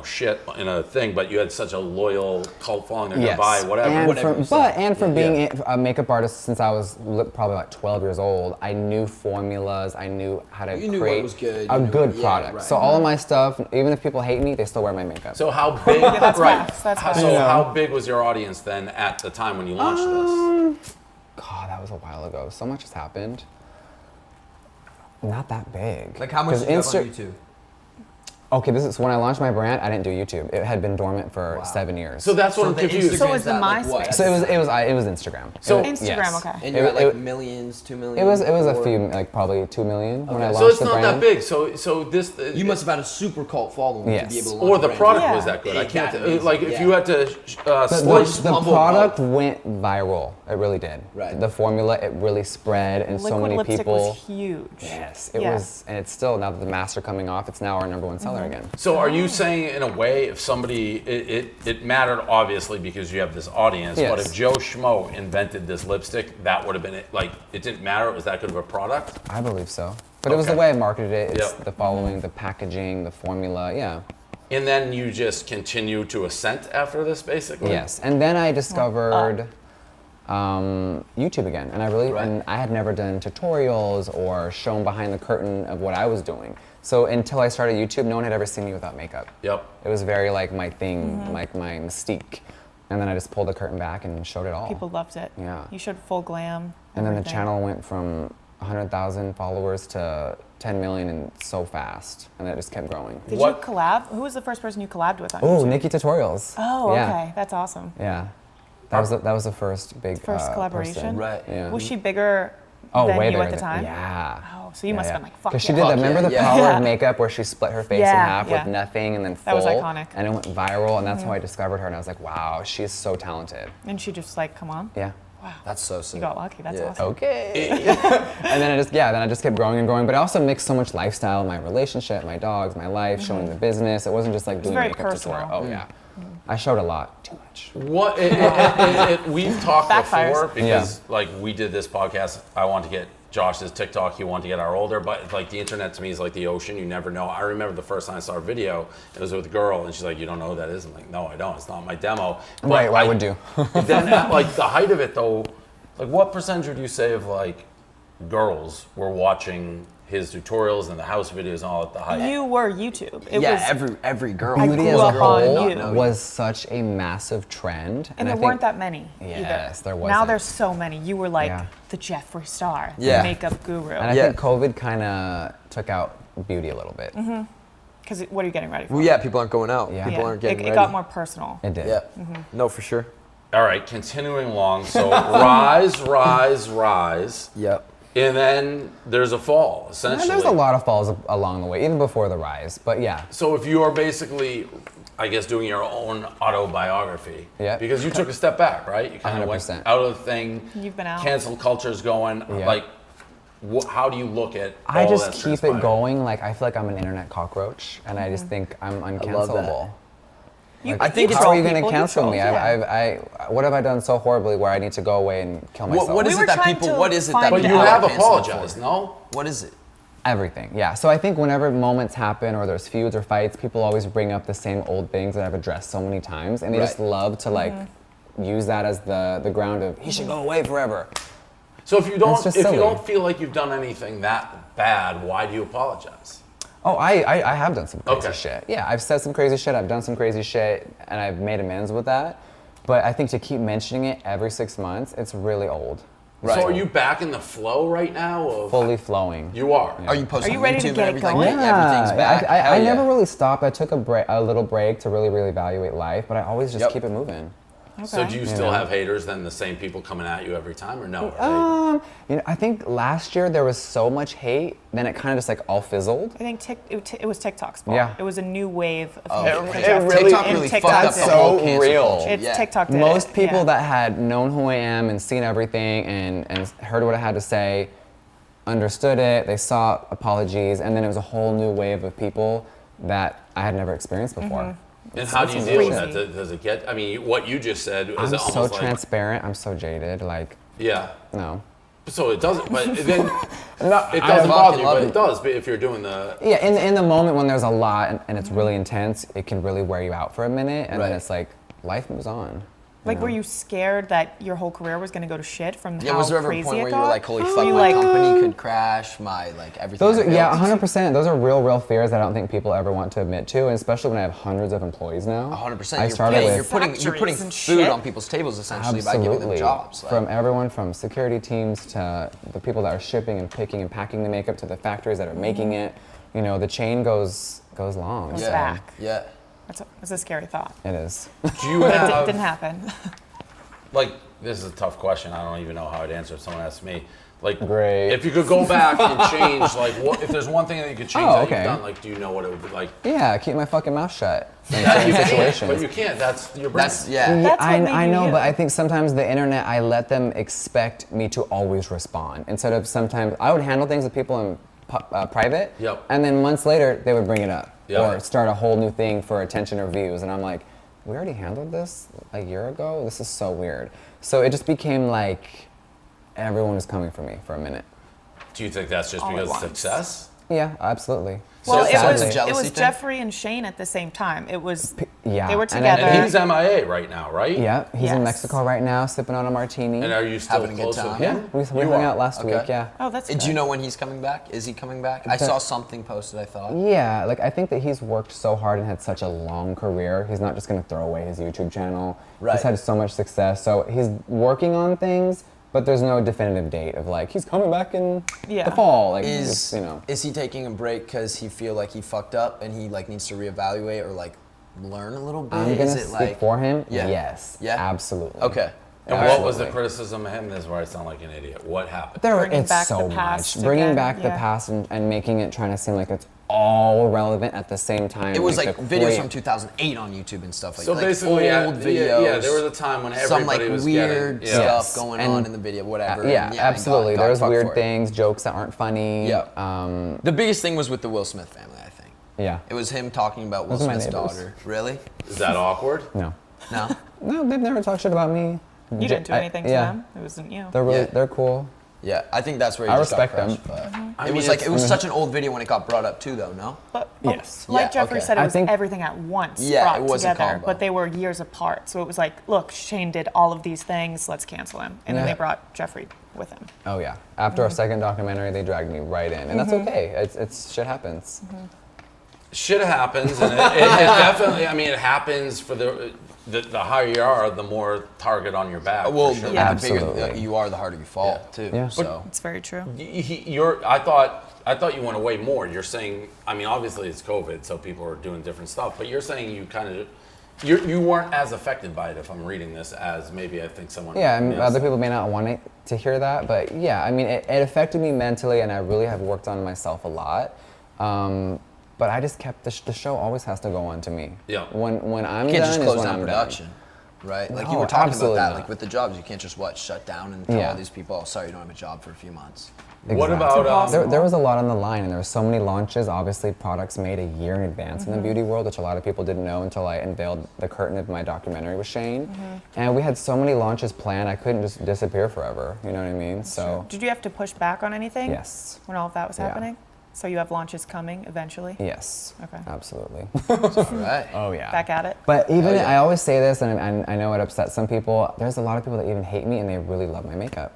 shit in a thing, but you had such a loyal cult following. They're yes. gonna buy whatever. And from being a makeup artist since I was probably like 12 years old, I knew formulas. I knew how to You knew what create was good, a you knew good what- yeah, product. right. So all of my stuff, even if people hate me, they still wear my makeup. So how big? that's right. facts, that's How- facts. so Yeah. how big was your audience then at the time when you launched this? God, that was a while ago. So much has happened. Not that big. Like how much 'Cause did you have on YouTube? Okay, this is when I launched my brand. I didn't do YouTube. It had been dormant for 7 years. So that's what I'm the confused. So Instagram's was the at, like, what? MySpace? So it was Instagram. So- It was- Instagram, yes. okay. And you're at like It- millions, 2 million. It was a or- few, like probably 2 million when I Okay. launched So it's the not brand. that big. So this. You must have had a super cult following to be Yes. able to launch Or the a brand. product Yeah. was that good. I can't. That's amazing, Like if yeah. you had to slice. The humble product about- went viral. It really did. Right. The formula, it really spread, and so Liquid many lipstick people. was huge. Yes, it Yeah. was, and it's still now that the masks are coming off. It's now our #1 seller again. So are you saying in a way, if somebody, it mattered obviously because you have this audience, but Yes. if Joe Schmo invented this lipstick, that would have been it. Like it didn't matter. It was that good of a product. I believe so. But it was the Okay. way I marketed it. It's Yep. the following, the packaging, the formula. Yeah. And then you just continue to ascent after this, basically? Yes, and then I discovered YouTube again, and and I had never done tutorials or shown behind the curtain of what I was doing. So until I started YouTube, no one had ever seen me without makeup. Yep. It was very like my thing, like my mystique. And then I just pulled the curtain back and showed it all. People loved it. Yeah. You showed full glam. And then the everything. channel went from 100,000 followers to 10 million and so fast, and it just kept growing. Did you collab? Who was the first person you collabed with on Oh, YouTube? Nikkietutorials. Oh, Yeah. okay. That's awesome. Yeah. That was the first big First collaboration? person. Yeah. Was she bigger Oh, than way you bigger at the than- time? yeah. Oh, so you must have been like, fuck Because she yeah. did that. Remember the power Yeah. of makeup where she split her face in Yeah, half yeah. with nothing and then full? That was iconic. And it went viral, and that's how Mhm. I discovered her. And I was like, wow, she's so talented. And she just like, come on. Yeah. Wow. That's so sick. You got lucky. That's awesome. Okay. And then I just kept growing and growing. But I also mixed so much lifestyle, my relationship, my dogs, my life, showing the business. It wasn't just like was doing a very makeup personal. tutorial. Oh yeah. I showed a lot. Too much. What we've talked Backfires. before because like we did this podcast. I want to get Josh's TikTok. He wanted to get our older, but like the internet to me is like the ocean. You never know. I remember the first time I saw a video. It was with a girl, and she's like, "You don't know who that is?" I'm like, "No, I don't. It's not my demo." But Right? Why would you? then at like the height of it though, like what percentage would you say of like girls were watching his tutorials and the house videos and all at the height? You were YouTube. It Yeah, was, every girl. I Beauty grew as a up on whole you. was such a massive trend, And I there think, weren't that many Yes, either. there Now wasn't. there's so many. You were like Yeah. the Jeffree star, Yeah. the makeup guru. And I think COVID kind of took out beauty a little bit. Because what are you getting ready for? Well, yeah, people aren't going out. Yeah. People aren't getting it ready. got more personal. It did. Yeah. No, for sure. All right, continuing along. So rise. Yep. And then there's a fall, And essentially. there's a lot of falls along the way, even before the rise. But yeah. So if you are basically, I guess, doing your own autobiography, Yeah. because you took a step back, right? You kind of went 100%. out of the thing. You've been out. Cancel culture's going. Yeah. Like, how do you look at I all just that's keep transpired? it going. Like I feel like I'm an internet cockroach, and I just think I'm love uncancelable. You- Like, I think how are you troll going to people, you cancel troll, me? yeah. What have I done so horribly where I need to go away and kill myself? What is We it were that trying people? to What is it that? find But people you are have canceling apologized, for? no? What is it? Everything, yeah. So I think whenever moments happen or there's feuds or fights, people always bring up the same old things that I've addressed so many times, and they just Right. love to like use that as the ground of he should go away forever. So if you don't, It's just if you silly. don't feel like you've done anything that bad, why do you apologize? Oh, I have done some crazy Okay. shit. Yeah, I've said some crazy shit. I've done some crazy shit, and I've made amends with that. But I think to keep mentioning it every 6 months, it's really old. So are you back in the flow right now? Of Fully flowing. You are. Are you posting Are you ready to YouTube get and it everything? going? Like, everything's back. I Hell yeah. never really stopped. I took a little break to really evaluate life, but I always just keep it moving. So do you You still know? have haters then, the same people coming at you every time, or no? I think last year there was so much hate, then it kind of just like all fizzled. I think it was TikTok's fault. Yeah. It was a new wave of Oh, hate it for really- Jeff. TikTok And really TikTok fucked up did the it. whole cancel real. culture. It's Yeah. TikTok did Most it, people yeah. that had known who I am and seen everything and heard what I had to say understood it. They saw apologies, and then it was a whole new wave of people that I had never experienced before. And how do you deal with that? Does it get? I mean, what you just said is I'm it so almost like transparent. I'm so jaded. Like, yeah. no. So it doesn't, but then No, it I doesn't bother you, love but it. it does. But if you're doing the Yeah, in the moment when there's a lot and it's really intense, it can really wear you out for a minute, and then Right. it's like life moves on. Like, know? were you scared that your whole career was going to go to shit from Yeah, how was there ever a crazy point it where got? you were like, holy Were fuck, you my like, company could crash, my like everything? Those I are, yeah, built? 100%. Those are real fears that I don't think people ever want to admit to, and especially when I have hundreds of employees now. 100%. I started with You're putting Factories and food shit. on people's tables essentially by giving them jobs. Like, From everyone from security teams to the people that are shipping and picking and packing the makeup to the factories that are making it. You know, the chain goes long. Goes so back. yeah. That's a scary thought. It is. Do you But have it didn't happen. like this is a tough question. I don't even know how I'd answer if someone asked me. Like, Great. if you could go back and change, like, what if there's one thing that you could change Oh, that okay. you've done? Like, do you know what it would be like? Yeah, keep my fucking mouth shut in Yeah, certain you can't, situations. but you can't. That's your brand. That's yeah. Yeah, That's what made I you know, you. but I think sometimes the internet, I let them expect me to always respond. Instead of sometimes, I would handle things with people in private, Yep. and then months later, they would bring it up. Yep. Or start a whole new thing for attention or views. And I'm like, we already handled this a year ago? This is so weird. So it just became like everyone was coming for me for a minute. Do you think that's just all at because of once. success? Yeah, absolutely. Well, Sadly. it was Jeffree and Shane at the same time. It was Yeah. they were And together. And he's MIA right now, right? Yeah, he's in Yes. Mexico right now, sipping on a martini. And are you still Having a good close with time? him? we hung out last week, yeah. Oh, that's Do you good. know when he's coming back? Is he coming back? I saw something posted, I thought. Yeah, like I think that he's worked so hard and had such a long career. He's not just gonna throw away his YouTube channel. Right. He's had so much success. So he's working on things, but there's no definitive date of like he's coming back in Yeah. the fall. Like Is just, you know. is he taking a break because he feel like he fucked up and he like needs to reevaluate or like learn a little bit? I'm gonna is it speak like for him. Yeah. Yes. Yeah. Absolutely. Okay. And what was the Absolutely. criticism of him? This is where I sound like an idiot. What happened? Bringing it's back so the past much. Bringing again, back the yeah. past and making it trying to seem like it's all relevant at the same time. It was like the videos great- from 2008 on YouTube and stuff like So that. basically, like old videos. yeah, there was a time when some like everybody was weird getting stuff going And- on in the video, whatever. Yeah, and absolutely. got There's fucked weird for it. things, jokes that aren't funny. Yeah. The biggest thing was with the Will Smith family, I think. Yeah. It was him talking about Will Those are my Smith's neighbors. daughter. Really? Is that awkward? No. No. No, they've never talked shit about me. You didn't do anything to yeah. them. It wasn't you. They're really, Yeah. they're cool. Yeah, I think that's where he I just respect got them. crushed, but I it mean, was like it's- it was such an old video when it got brought up too, though. No. But Yes. like Yeah, Jeffree okay. said, it I was think- everything at once Yeah, brought it was a together, combo. but they were years apart. So it was like, look, Shane did all of these things. Let's cancel him, and then Yeah. they brought Jeffree with him. Oh yeah. After our second documentary, they dragged me right in, and that's okay. It's shit happens. Shit happens, and it definitely. I mean, it happens for the higher you are, the more target on your back. Well, for sure. the bigger Absolutely. you are, the harder you fall too. Yeah. So It's very true. I thought you went away more. You're saying, I mean, obviously it's COVID, so people are doing different stuff. But you're saying you kind of, you weren't as affected by it, if I'm reading this, as maybe I think someone. Yeah, I mean, else. other people may not want to hear that, but yeah, I mean, it affected me mentally, and I really have worked on myself a lot. But I just kept the show always has to go on to me. Yeah. When I'm you can't done just is close when down I'm production, done. right? Like you No, were talking about absolutely that, not. like with the jobs, you can't just shut down and tell Yeah. all these people, oh, sorry, you don't have a job for a few months. What Exactly. about there was a lot on the line, and there were so many launches. Obviously, products made a year in advance in the beauty world, which a lot of people didn't know until I unveiled the curtain of my documentary with Shane. And we had so many launches planned, I couldn't just disappear forever. You know what I mean? So Did you have to push back on anything? Yes. When all of that was Yeah. happening? So you have launches coming eventually? yes, Okay. absolutely. Right. Oh yeah. Back at it? But even Oh, yeah. I always say this, and I know it upsets some people. There's a lot of people that even hate me, and they really love my makeup.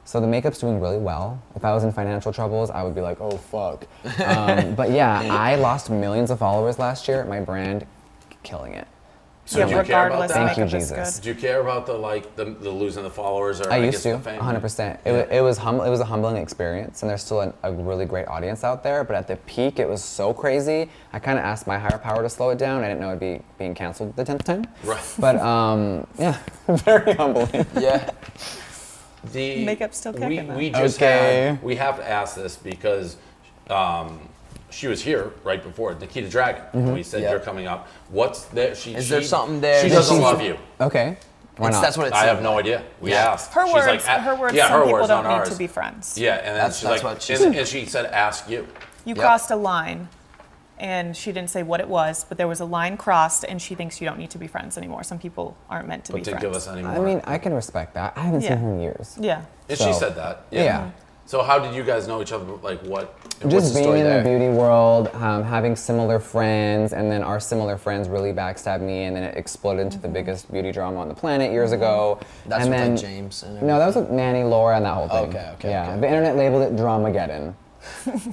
So the makeup's doing really well. If I was in financial troubles, I would be like, oh fuck. But yeah, I lost millions of followers last year. My brand, killing it. So Yeah, do you care about regardless, that? Thank you, makeup is Jesus. Do you care about the losing the followers, or I guess used to, the fame? 100%. It was a humbling experience, and there's still a really great audience out there. But at the peak, it was so crazy. I kind of asked my higher power to slow it down. I didn't know it'd be being canceled the 10th time. Right. But yeah, very humbling. Yeah. The Makeup's still kicking, though. we just had, we have to ask this because she was here right before Nikita Dragon. Mm-hmm. We said Yeah. you're coming up. What's there? Is there something there She that doesn't she's- love you. Okay. Why not? That's what it I have seemed no like. idea. We Yeah. asked. Her She's words, like, her words, yeah, some her people words, don't not need ours. to be friends. Yeah, and then That's she's like, what she and she said, ask you. You Yep. crossed a line, and she didn't say what it was, but there was a line crossed, and she thinks you don't need to be friends anymore. Some people aren't meant to But be to friends. give us any more. I mean, I can respect that. I haven't Yeah. seen her in years. Yeah. and so- she said that. Yeah. So how did you guys know each other? Like what? what's Just the being story in there? the beauty world, having similar friends, and then our similar friends really backstabbed me, and then it exploded into the biggest beauty drama on the planet years ago. That's and with, then, like, James and No, that was with Manny, Laura, and that whole thing. Okay, Yeah, okay. the internet labeled it Dramageddon.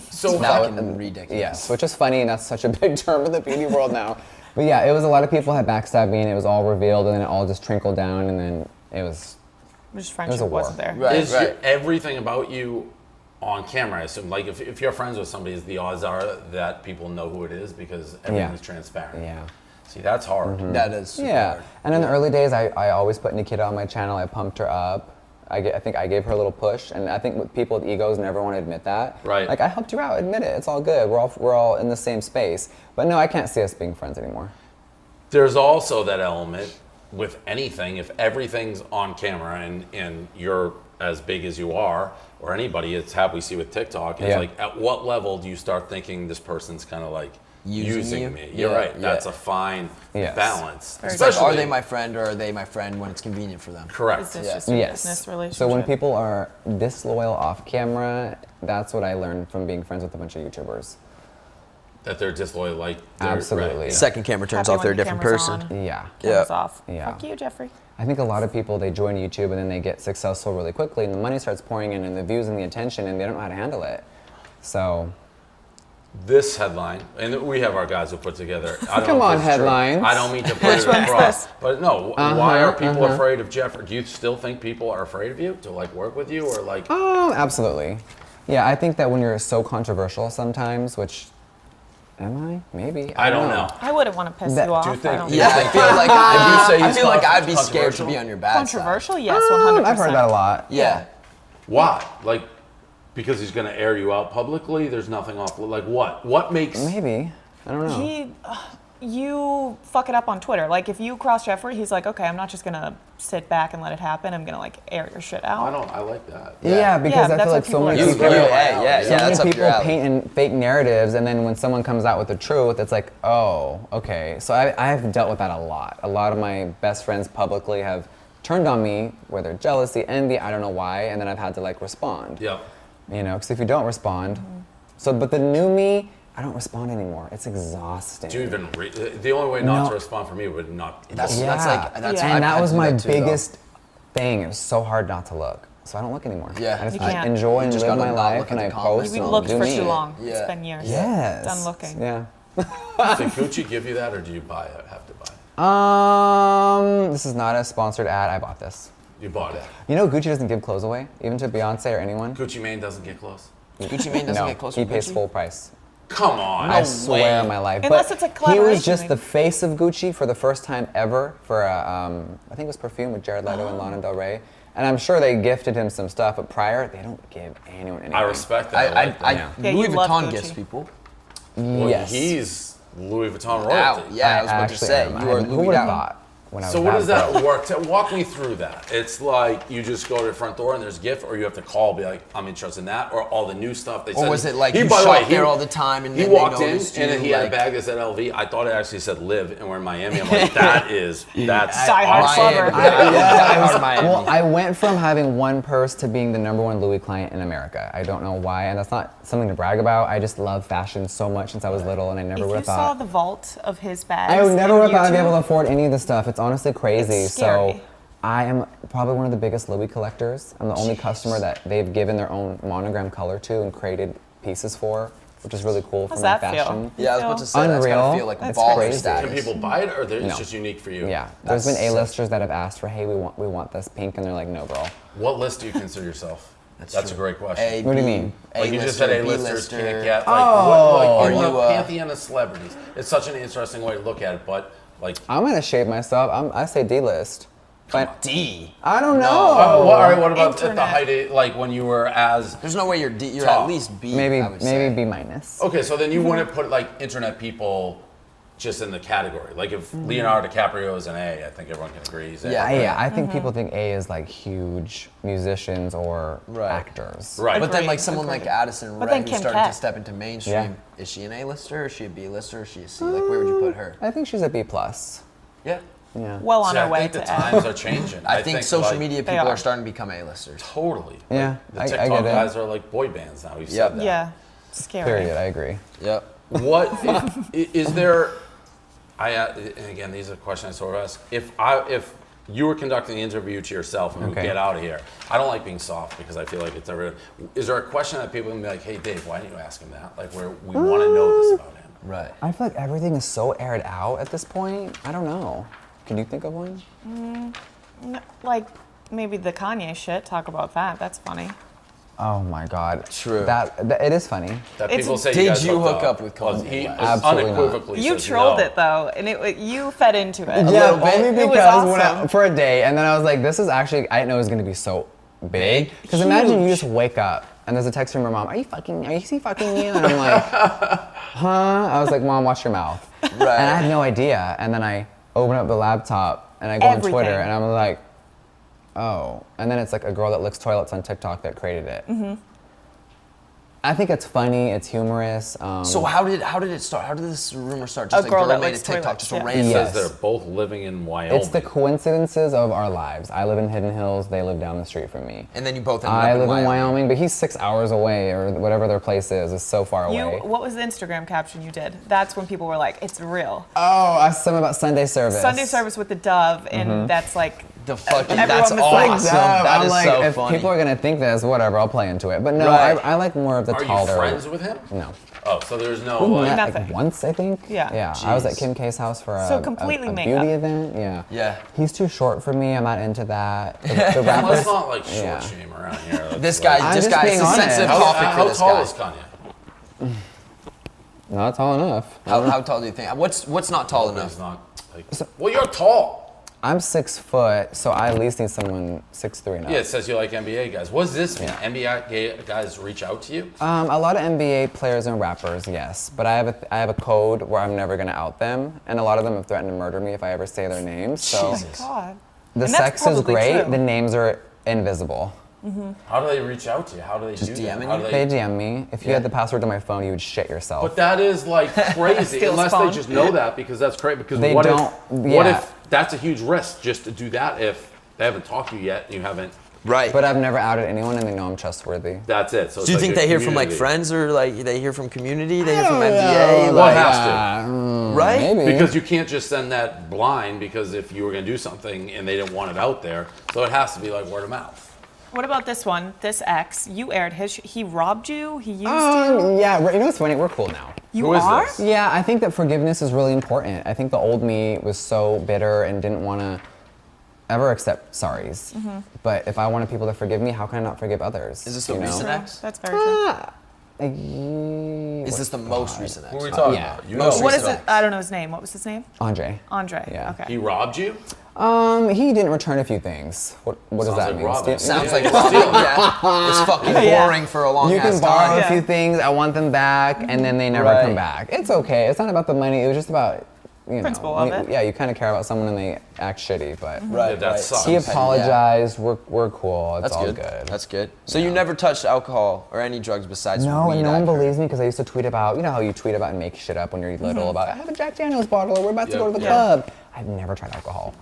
So Now how, it's ridiculous. Yes, which is funny, and that's such a big term in the beauty world now. But yeah, it was a lot of people had backstabbed me, and it was all revealed, and then it all just trickled down, and then it was. Just a friendship war. wasn't there. Right, is right. everything about you on camera? I assume, like if you're friends with somebody, the odds are that people know who it is because everything is transparent. Yeah. See, that's hard. That is super Yeah, hard. and in the early days, I always put Nikita on my channel. I pumped her up. I think I gave her a little push, and I think with people with egos never want to admit that. Right. Like, I helped you out. Admit it. It's all good. We're all in the same space. But no, I can't see us being friends anymore. There's also that element with anything. If everything's on camera and you're as big as you are, or anybody, it's how we see with TikTok. It's Yeah. like, at what level do you start thinking this person's kind of like using me. You're right. That's a fine balance. It's like, are they my friend or are they my friend when it's convenient for them? Correct. Is this just a business relationship? So when people are disloyal off camera, that's what I learned from being friends with a bunch of YouTubers. That they're disloyal, like absolutely. Right. Second camera turns off, they're a different person. Yeah. Camera's off. Yeah. Fuck you, Jeffree. I think a lot of people, they join YouTube and then they get successful really quickly and the money starts pouring in and the views and the attention and they don't know how to handle it. So. This headline, and we have our guys who put together. I don't Come know if on, it's headlines. True. I don't mean to put it across, but no. Why are people afraid of Jeffree? Do you still think people are afraid of you to like work with you or like? Oh, absolutely. Yeah, I think that when you're so controversial sometimes, which am I? Maybe. I don't know. I wouldn't want to piss you off. Do you think? I feel like I feel like I'd be scared to be on your bad Controversial, side. yes, 100%. I've heard that a lot. Yeah. Why? Like, because he's going to air you out publicly? There's nothing off. Like what? What makes? Maybe. I don't know. You fuck it up on Twitter. Like if you cross Jeffree, he's like, okay, I'm not just gonna sit back and let it happen. I'm gonna like air your shit out. I like that. Yeah, because I feel like so many people, that's people paint in fake narratives, and then when someone comes out with the truth, it's like, oh, okay. So I've dealt with that a lot. A lot of my best friends publicly have turned on me, whether jealousy, envy, I don't know why, and then I've had to like respond. Yeah. You know, because if you don't respond, but the new me, I don't respond anymore. It's exhausting. Do you even the only way not to respond for me would not. And that was my biggest thing. It was so hard not to look. So I don't look anymore. Yeah. I just enjoy and live my life, and I post. You've looked for too long. It's been years. Yes. Done looking. Yeah. Did Gucci give you that, or do you have to buy it? This is not a sponsored ad. I bought this. You bought it. You know Gucci doesn't give clothes away, even to Beyonce or anyone. Gucci Mane doesn't get clothes. Gucci Mane doesn't get clothes. He pays full price. Come on. I swear on my life. Unless but it's a he collaboration. was just the face of Gucci for the first time ever for I think it was perfume with Jared Leto and Lana Del Rey. And I'm sure they gifted him some stuff, but prior, they don't give anyone anything. I respect that. Louis Vuitton gifts people. Well, yes. He's Louis Vuitton royalty. Yeah, I was about to say. You are who Louis would have Vuitton. thought? So what does that work? Walk me through that. It's like you just go to the front door and there's a gift, or you have to call, be like, I'm interested in that, or all the new stuff they said. Or was it like he, you by the way, shop there all the time and he then walked they in noticed and then you, he had a like- bag that said LV. I thought it actually said Live, and we're in Miami. I'm like, that's Die-hard awesome. Well, I went from having one purse to being the #1 Louis client in America. I don't know why, and that's not something to brag about. I just love fashion so much since I was little, and I never If would you have saw thought. the vault of his bags, I would never on would have thought I'd be YouTube, able to afford any of this stuff. It's honestly crazy. It's scary. So I am probably one of the biggest Louis collectors. I'm the only customer that they've given their own monogram color to and created pieces for, which is really cool for How's my that fashion. feel? Yeah, I was about to say, that's Unreal. gotta feel like That's baller crazy. status. Can people buy it, or it's No. just unique for you? Yeah, there's been That's A-listers that have asked for, hey, we want this pink, and they're like, no, bro. What list do you consider yourself? That's a great question. A, What do you B, mean? Like you just said, A-listers B-lister. can't get. Like, Oh. what, Are like, you, a pantheon of celebrities. It's such an interesting way to look at it, but like. I'm gonna shave myself. I say D-list. But D. I don't know. All right, what about at the Internet. height of, like when you were as. There's no way you're D. You're Top. at least B. Maybe I would say. B minus. Okay, so then you wouldn't put like internet people just in the category. Like if Leonardo DiCaprio is an A, I think everyone can agree. He's A. Yeah. I think people think A is like huge musicians or actors. Right. But then, like Agreed, someone like agreed. Addison But Rae, then who's Kim starting K. to step into mainstream, Yeah. is she an A-lister? Is she a B-lister? Is she a C? Like, where would you put her? I think she's a B plus. Yeah. Yeah. well on See, our I way think to the F. times are changing. I think social like, media They people are. are starting to become A-listers. Totally. Yeah, The I TikTok get it. guys are like boy bands now. We've Yep. said that. Yeah, scary. Period. I agree. Yep. What is there? And again, these are questions I sort of ask. If you were conducting the interview to yourself and we Okay. get out of here, I don't like being soft because I feel like it's ever. Is there a question that people can be like, "Hey, Dave, why didn't you ask him that?" Like, where we want to know this about him. Right. I feel like everything is so aired out at this point. I don't know. Can you think of one? No, like maybe the Kanye shit. Talk about that. That's funny. Oh my God. True. That it is funny. That It's- people say Did guys you hooked hook up with Well, Kanye he West? Absolutely not. unequivocally You says trolled no. it though, and you fed into it. Yeah, little bit. only It was because when awesome. for a day, and then I was like, this is actually, I didn't know it was gonna be so big. Because imagine you just wake up and there's a text from your mom, are you fucking you? And I'm like, huh? I was like, Mom, watch your mouth. Right. And I had no idea. And then I open up the laptop and I go on Twitter Everything. and I'm like, oh. And then it's like a girl that licks toilets on TikTok that created it. I think it's funny. It's humorous. So how did it start? How did this rumor start? Just A girl that made a likes TikTok, toilets, just a yeah. random. It Yes. says they're both living in Wyoming. It's the coincidences of our lives. I live in Hidden Hills. They live down the street from me. And then you both ended I up live in Wyoming, but he's 6 hours away, or whatever their place is. It's so far away. What was the Instagram caption you did? That's when people were like, it's real. Oh, I said something about Sunday service. Sunday service with the dove, and that's like the fucking. everyone That's was awesome. like, That I'm is like, so if funny. people are gonna think this, whatever, I'll play into it. But no, Right. I like more of the Are taller. you friends with him? No. Oh, so there's no. We like, met, Nothing. once, I think. Yeah. Yeah. I was at Jeez. Kim K's house for So a completely made beauty up. event. Yeah. Yeah. He's too short for me. I'm not into that. The Let's rappers. not like short Yeah. shame around here. Let's, This like- guy, I'm this just guy, being it's a honest. sensitive How, topic for how this tall guy. is Kanye? Not tall enough. How tall do you think? What's not tall He's enough? not. Like, well, you're tall. I'm 6 foot, so I at least need someone 6'3" now. Yeah, it says you like NBA guys. What does this mean? NBA guys reach out to you? A lot of NBA players and rappers, yes, but I have a code where I'm never gonna out them, and a lot of them have threatened to murder me if I ever say their names. So Jesus. oh my God. the And that's sex is probably great. true. The names are invisible. How do they reach out to you? How do they Just do that? DMing How do They DM me. If you had the password to my phone, you would shit yourself. But that is like crazy, Steal unless phone. they just know that, because that's crazy. Because They what don't- what yeah. if that's a huge risk just to do that if they haven't talked to you yet and you haven't? Right. But I've never outed anyone, and they know I'm trustworthy. That's it. So Do you it's think like they a hear from like community. friends or like they hear from community? They hear from I don't NBA? know. Well, Like, it has to. right? Maybe. Because you can't just send that blind, because if you were going to do something and they didn't want it out there, so it has to be like word of mouth. What about this one? This ex, you aired his. He robbed you. He used you. Yeah, you know what's funny? We're cool now. You Who is are. this? Yeah, I think that forgiveness is really important. I think the old me was so bitter and didn't want to ever accept sorries. But if I wanted people to forgive me, how can I not forgive others? Is this the you know? recent ex? That's very true. Is this the most recent ex? Who are we talking Yeah. about? You Most know. What is recent it? I don't know his name. What was his name? Andre. Andre. Yeah. Okay. He robbed you? He didn't return a few things. What does Sounds that like mean? robbing. Sounds like Yeah. stealing. Yeah. It's fucking boring for a long You ass can borrow time. a few things. I want them back, and then they never Right. come back. It's okay. It's not about the money. It was just about, you know, Principle of it. Yeah, you kind of care about someone and they act shitty, but Right. Yeah, that right. sucks. he apologized. We're cool. It's That's all good. good. That's good. So you never touched alcohol or any drugs besides No, weed? and no one I've heard. believes me because I used to tweet about, you know how you tweet about and make shit up when you're little about, I have a Jack Daniels bottle or we're about to go to the Yeah. club. I've never tried alcohol.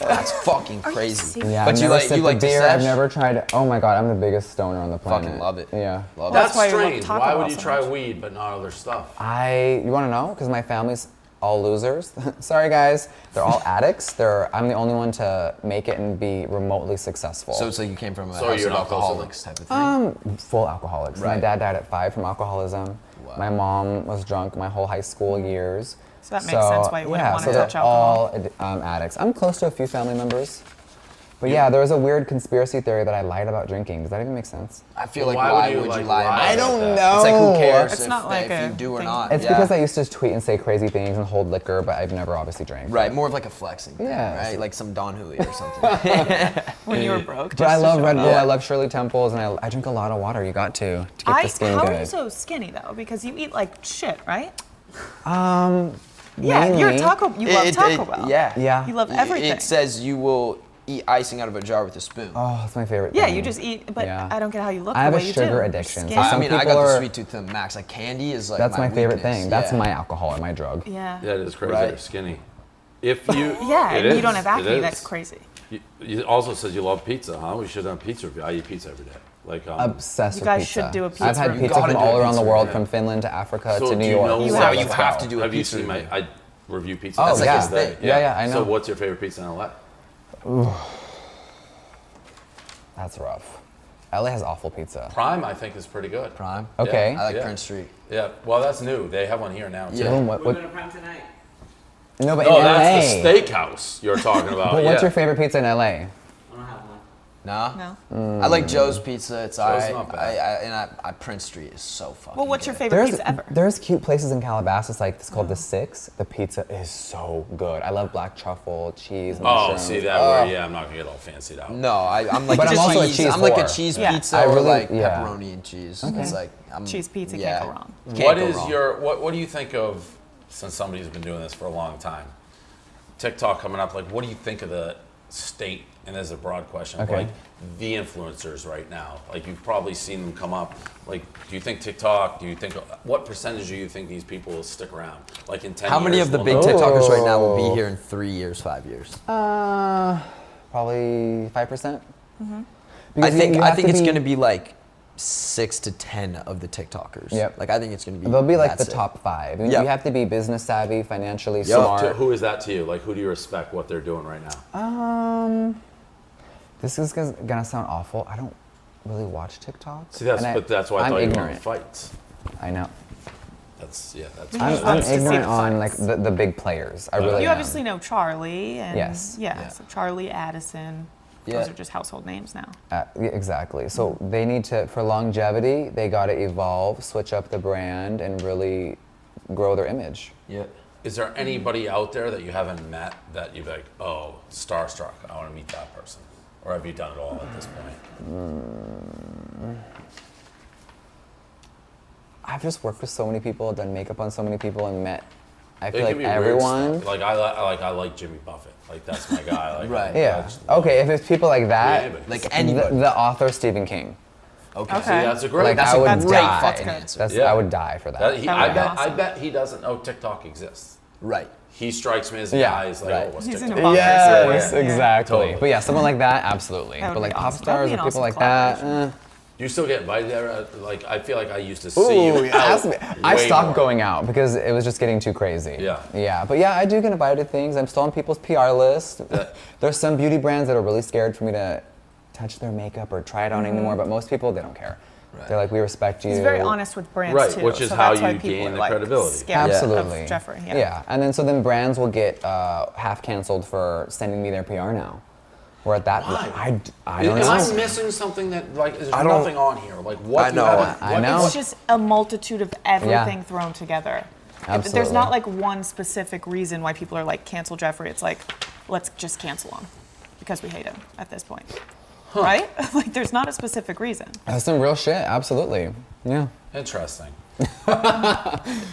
That's fucking crazy. Yeah, But I've you never like sipped you like a to beer. sesh? I've never tried. Oh my god, I'm the biggest stoner on the planet. Fucking love it. Yeah. Love That's why you love strange. Taco Why Bell would you so try much. weed but not other stuff? You want to know? Because my family's all losers. Sorry guys, they're all addicts. I'm the only one to make it and be remotely successful. So it's like you came from a So house you're of not close to alcoholics type of thing. Full alcoholics. My Right. dad died at 5 from alcoholism. Wow. My mom was drunk my whole high school years. So that makes sense why you wouldn't yeah, want so to touch they're alcohol. all addicts. I'm close to a few family members. But yeah, there was a weird conspiracy theory that I lied about drinking. Does that even make sense? I feel Well, like why why would you, would you like, lie? lie about about it? don't that? know. It's like who cares It's if, not like if a you do or thing. not? It's Yeah. because I used to tweet and say crazy things and hold liquor, but I've never obviously drank. Right, more of like a flexing thing, Yeah. right? Like some Don Julio or something. When you were broke. But I just to love show Red it Bull. off. I love Shirley Temples, and I drink a lot of water. You got to keep the skin How good. are you so skinny though? Because you eat like shit, right? Um, Yeah, you're mainly- Taco. You love Taco Bell. Yeah. Yeah. You love everything. It says you will eat icing out of a jar with a spoon. Oh, it's my favorite. Yeah, thing. you just eat, but Yeah. I don't get how you look. I have the a way you sugar do. addiction, so Skinny. I some mean, I people got the are- sweet tooth to the max. Like candy is like That's my favorite weakness. thing. That's Yeah. my alcohol and my drug. Yeah. Yeah, it is crazy. Right. You're skinny. If you Yeah, it and you is, don't have it acne. is. That's crazy. You also says you love pizza, huh? We should have done pizza review. I eat pizza every day. Like Obsessed You with guys pizza. should do a pizza I've had review. pizza Gotta from do a all around the pizza world, review. from Finland to Africa So to New do you York. know You what- have You have to do a Have you pizza seen my? review. I review pizza. Oh, every yeah. single day. Yeah, I know. So what's your favorite pizza in LA? That's rough. LA has awful pizza. Prime, I think, is pretty good. Prime. Okay. I like Yeah. Prince Street. Yeah. Well, that's new. They have one here now. Too. Yeah. What- We're going to Prime tonight. no, but No, in that's LA. the steakhouse you're talking about. But yeah. what's your favorite pizza in LA? I don't have one. Nah. No. I like Joe's Pizza. It's alright. not bad. I Prince Street is so fucking. Well, what's your good. favorite pizza ever? There's cute places in Calabasas, like it's called the Six. The pizza is so good. I love black truffle, cheese, Oh, mushrooms. see that? Where, yeah, I'm not gonna get all fancied out. No, I'm like But a I'm also a cheese. cheese I'm like a whore. cheese Yeah. pizza I or really- like yeah. pepperoni and cheese. It's like Cheese pizza yeah. can't go wrong. Can't What go is wrong. your what do you think of, since somebody's been doing this for a long time, TikTok coming up? Like, what do you think of the state and as a broad question, Okay. like the influencers right now, like you've probably seen them come up. Like, do you think TikTok? What percentage do you think these people will stick around? Like in 10 years? How many of the big TikTokers right now will be here in 3 years, 5 years? Probably 5%. I think it's gonna be like 6 to 10 of the TikTokers. Yep. Like I think it's gonna be. They'll be like the that's it. top 5. Yep. You have to be business savvy, financially smart. Who is that to you? Like, who do you respect what they're doing right now? This is gonna sound awful. I don't really watch TikTok. See, that's why I I'm thought you were on ignorant. fights. I know. That's I'm ignorant on like the big players. I really You am. obviously know Charlie and Yes. So Charlie, Addison. Yeah. Those are just household names now. Yeah, exactly. So they need to, for longevity, they got to evolve, switch up the brand, and really grow their image. Yeah. Is there anybody out there that you haven't met that you're like, oh, starstruck, I want to meet that person? Or have you done it all at this point? I've just worked with so many people, done makeup on so many people, and met. I It feel can like be weird everyone. stuff. Like I like Jimmy Buffett. Like that's my guy. Like, Right. Yeah. Okay. If it's people like that, Anybody. Like anybody. the author Stephen King. Okay. See, that's a great. Like that's I a would great die. fucking answer. I would die for that. I bet he doesn't know TikTok exists. Right. He strikes me as a Yeah. guy who's like, Right. oh, what's He's TikTok? in a bunker Yes, somewhere. exactly. Totally. But yeah, someone like that, absolutely. That would But be like pop awesome. That would stars be or an people awesome like that. collaboration. Do you still get invited there? Like I feel like I used to see you Ooh, ask me. I way stopped more. going out because it was just getting too crazy. Yeah. Yeah, but yeah, I do get invited to things. I'm still on people's PR list. There's some beauty brands that are really scared for me to touch their makeup or try it on anymore, but most people, they don't care. Right. They're like, we respect you. He's very honest with brands Right, too. which is so how that's why you people gain are, the like, credibility. scared Absolutely. Of Jeffree. Yeah, and then so then brands will get half canceled for sending me their PR now. We're at that. Why? I don't Am know. I missing something that like there's I don't- nothing on here? Like what? I do know. You have, I what know. It's just a multitude of everything thrown together. Absolutely. There's not like one specific reason why people are like cancel Jeffree. It's like let's just cancel him because we hate him at this point, right? Like there's not a specific reason. That's some real shit. Absolutely. Yeah. Interesting.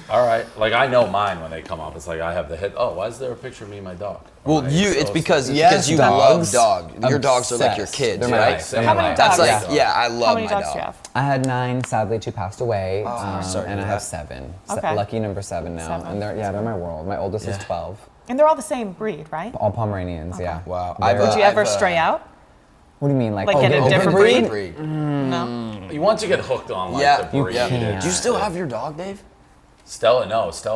All right, like I know mine when they come up. It's like I have the hit. Oh, why is there a picture of me and my dog? Well, Right, it's so because Yes, you dogs. love dog. Your dogs are like your Obsessed. kids, They're my right? dogs. Same How many way. dogs? That's like, yeah, I How love many my dogs dog. do you have? I had 9. Sadly, 2 passed away. sorry and to I hear have that. 7. Okay. Lucky number 7 now. 7. And they're my world. My oldest is 12. And they're all the same breed, right? All Pomeranians, yeah. Wow. Would you ever stray out? What do you mean? Like Like get a different breed? breed. No. You want to get hooked on like Yeah, the breed. yeah. can't. Do you still have your dog, Dave? Stella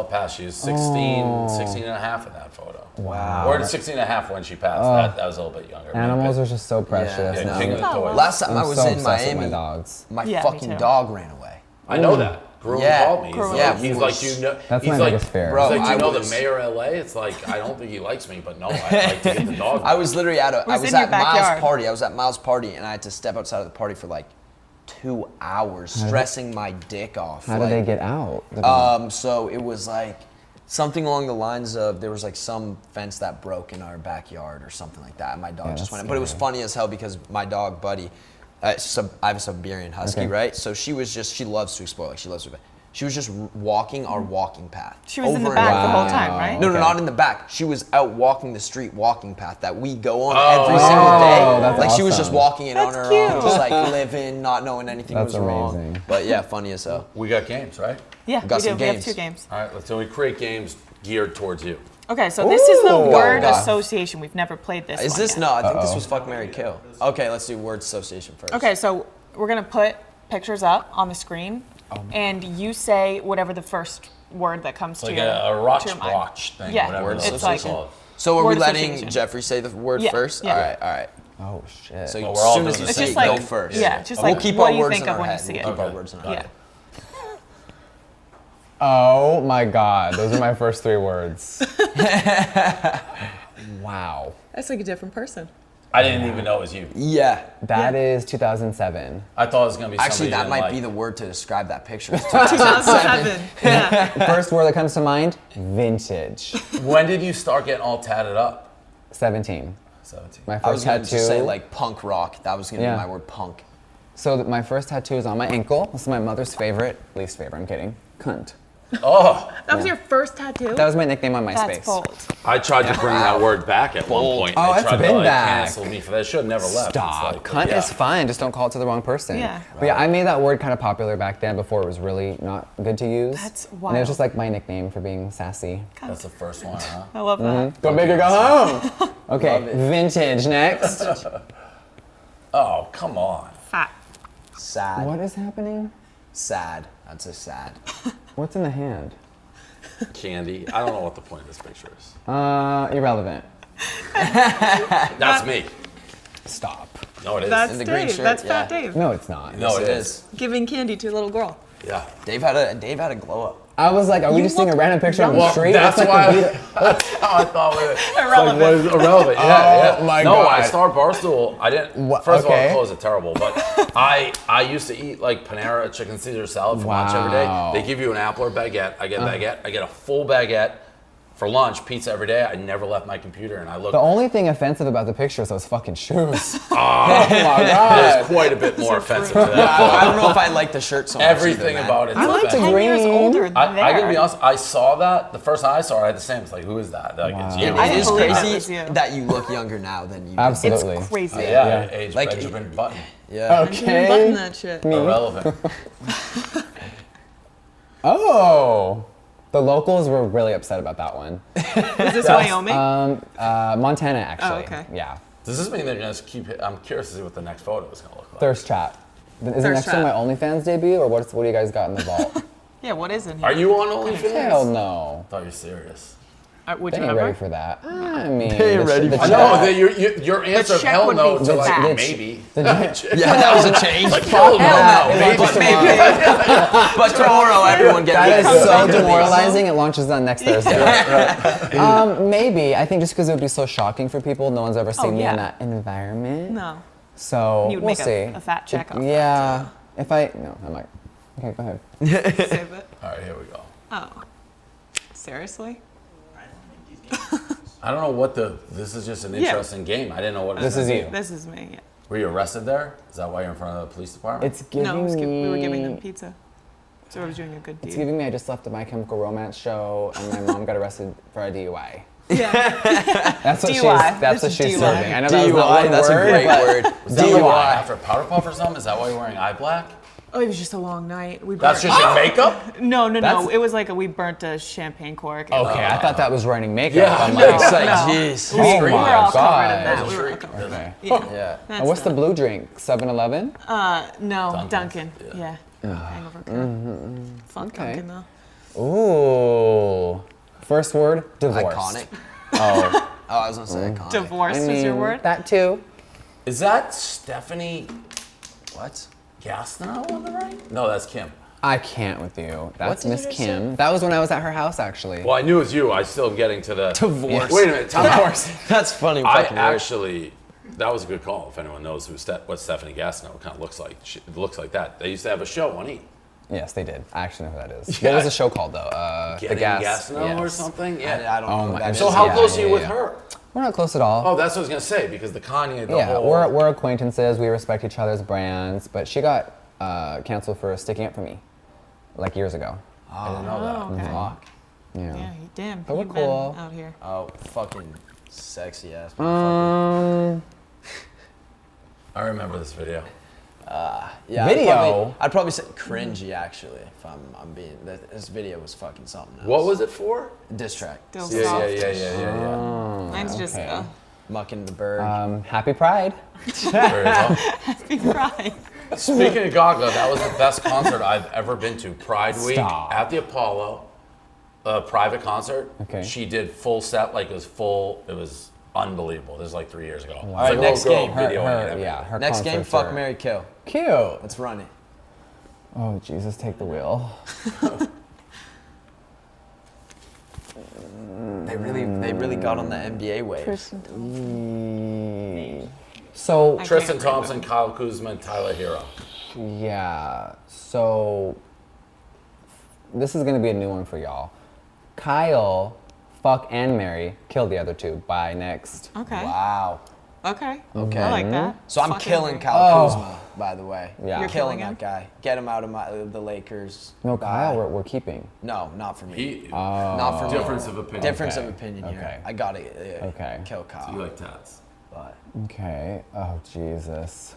passed. She was 16 and a half in that photo. Wow. Or 16 and a half when she passed. That was a little bit younger. Animals are just so precious. Yeah, now. king of the toys. Last time I I'm was so in obsessed with Miami, my dogs. my Yeah, me fucking too. dog ran away. I know that. Gruen Yeah. called me. Gruen. Yeah, He's we like, were- you know, That's he's my like, biggest fear. Bro, he's like, do I you know was- the mayor of LA? It's like, I don't think he likes me, but no, I'd like to get the dog. I was literally I Was was in your at Miles' backyard. party. I was at Miles' party, and I had to step outside of the party for like 2 hours, stressing my dick off. How did they get out? So it was like something along the lines of there was like some fence that broke in our backyard or something like that. And my dog Yeah, just that's went in. But it was funny as hell because my dog, Buddy, I have a Siberian Husky, Okay. right? So she loves to explore. Like she loves to. She was just walking our walking path. She was in the over and back over. the whole time, right? No, Okay. not in the back. She was out walking the street walking path that we go on Oh. every single day. that's Like she was just awesome. walking it on That's her own, cute. just like living, not knowing anything That's was wrong. amazing. But yeah, funny as hell. We got games, right? Yeah, got we do. some We have games. 2 games. All right, so we create games geared towards you. Okay, so this is the Ooh. word Go. association. We've never played this. Is one this yet. no? I think this was fuck, marry, kill. Okay, let's do word association first. Okay, so we're gonna put pictures up on the screen, and you say whatever the first word that comes Like to your a Roch to your mind. Blotch thing, Yeah, whatever Word it's it's like called. So are we Word letting association. Jeffrey say the word Yeah, first? yeah. All right, all right. Oh shit. So Well, as we're all soon as doing you the say It's just go like first. yeah, just We'll like keep what our do you words think in of our when you head. see We'll it? keep our words in our Yeah. head. Oh my god, those are my first 3 words. Wow. That's like a different person. I didn't even know it was you. Yeah. That is 2007. I thought it was gonna be Actually, somebody that you might didn't be like. the word to describe that picture. 2007. Yeah. First word that comes to mind, vintage. When did you start getting all tatted up? 17. 17. My I was first gonna tattoo. just say like punk rock. That was gonna Yeah. be my word, punk. So my first tattoo is on my ankle. This is my mother's favorite, least favorite, I'm kidding. Cunt. Oh. That was your first tattoo? That was my nickname on MySpace. That's bold. I tried to bring that word back at one point. Oh, They it's tried been to, like, back. cancel me for that. Should have never left. Stop. It's Cunt yeah. is fine, just don't call it to the wrong person. Yeah. But yeah, I made that word kind of popular back then before it was really not good to use. That's And it wild. was just like my nickname for being sassy. That's the first one, huh? I love that. Go big or go home. Okay, vintage next. Oh, come on. Fat. Sad. What is happening? Sad. I'd say sad. What's in the hand? Candy. I don't know what the point of this picture is. Irrelevant. That's me. Stop. No, it is. That's In the Dave. green shirt, That's yeah. Fat Dave. No, it's not. No, Yes, it is. Giving candy to a little girl. Yeah. Dave had a glow up. I was like, are we just seeing a random picture on the Well, street? that's like why. the beat- That's how I thought with it. Irrelevant. Like, what is irrelevant? Yeah, Oh, my no, God. I started Barstool. I didn't. What- First of all, okay. the clothes are terrible. But I used to eat like Panera chicken Caesar salad for lunch every day. Wow. They give you an apple or baguette. I get baguette. I get a full baguette for lunch. Pizza every day. I never left my computer, and I look. The only thing offensive about the picture is those fucking shoes. Oh my God. There's quite a bit more offensive to that. I don't know if I like the shirt so much. Everything either, man. about it. I like the 10 years green. older than I gotta there. be honest. I saw that the first time I saw it. I had the same. It's like, who is that? Like, it's you. I It didn't is believe it crazy was you. that you look younger now than you did. Absolutely. It's crazy. Yeah, I aged Like- Benjamin Button. Yeah. Okay. Button that shit. Irrelevant. Oh. The locals were really upset about that one. Is this Wyoming? Montana, actually. Oh, okay. Yeah. Does this mean they're gonna keep? I'm curious to see what the next photo is gonna look like. Thirst trap. Is it Thirst next to my trap. OnlyFans debut, or what do you guys got in the vault? Yeah, what is in here? Are you on OnlyFans? Hell no. I thought you were serious. Would They you ain't ready ever? for that. I mean, They ain't ready for I know that your answer of check hell would no be to like fat. maybe. Yeah, that was a change. Like hell no, Fuck maybe. that. But tomorrow, everyone get That is me. so demoralizing. It launches on next Thursday. Maybe. I think just because it would be so shocking for people. No one's ever seen me yeah. in that environment. No. So You'd we'll make see. a fat check off. Yeah. If I no, I might. Okay, go ahead. Save it. All right, here we go. Oh. Seriously? I don't know what the. This is just an Yeah. interesting game. I didn't know what. it This was is gonna you. be. This is me, yeah. Were you arrested there? Is that why you're in front of the police department? It's giving No, me. we were giving them pizza. So I was doing a good It's deed. giving me. I just left the My Chemical Romance show, and my mom got arrested for a DUI. Yeah. That's what DUI. That's This what is she's DUI. serving. I know that was not DUI, one that's a word, great but word. DUI after a powder puff or something? Is that why you're wearing eye black? Oh, it was just a long night. We That's burnt- just your makeup? No. That's- It was like we burnt a champagne cork. and- Okay, I thought that was running makeup. Yeah. I'm No, like, It's like, No. jeez. We Oh were my all covered God. in that. That's We a were treat. covered. Okay. Yeah. Yeah. That's What's the done. blue drink? 7-Eleven? No, Duncan. Yeah. Hangover curd. Fuck Okay. Duncan though. Ooh. First word, divorced. Iconic. Oh. Oh, I was gonna say iconic. Divorced is your word? That too. Is that Stephanie? What? Gastineau on the right? No, that's Kim. I can't with you. That's did you Miss just Kim. That was when I was at her house, actually. Well, I knew it was you. I still am getting to the Divorce. Wait a minute. Time out. That's funny. I fucking word. actually, that was a good call. If anyone knows what Stephanie Gastineau kind of looks like, it looks like that. They used to have a show on E! Yes, they did. I actually know who that is. Yeah. What was the show called, though? Getting the Gas. Gastineau or yes. something? Yeah. I don't Oh know. my- That So is- how yeah, close are you yeah, with yeah. her? We're not close at all. Oh, that's what I was gonna say because the Kanye, the yeah, whole. we're acquaintances. We respect each other's brands. But she got canceled for sticking up for me, like years ago. I didn't know that. Oh, okay. Fuck. Yeah. Yeah, damn. But we're You've cool. been out here. Oh, fucking sexy ass. I remember this video. Yeah, Video? I'd probably say cringy actually. If I'm being, this video was fucking something else. What was it for? Diss track. Still Yeah, soft. yeah. Mine's just okay. Mucking the bird. Happy Pride. There you go. happy pride. Speaking of Gaga, that was the best concert I've ever been to. Pride Week Stop. at the Apollo, a private concert. Okay. She did full set, like it was full. It was unbelievable. This is like 3 years ago. All right, It's like next little girl game. video and Her, everything. yeah, her Next game, concerts fuck, are marry, kill. Cute. Let's run it. Oh, Jesus, take the wheel. They really got on the NBA wave. So, Tristan Thompson, Kyle Kuzma, and Tyler Hero. yeah. So, this is going to be a new one for y'all. Kyle, fuck and marry, kill the other two by next. Okay. Wow. Okay. Okay. I like that. So I'm Fucking killing agree. Kyle Kuzma, by the way. Yeah. You're killing killing that guy. Get him out of the Lakers. No, Bye. Kyle, we're keeping. No, not for me. He, Not for me. difference of opinion. Difference Okay. of opinion here. Okay. I gotta Okay. kill Kyle. So you like tats? But Okay. Oh, Jesus.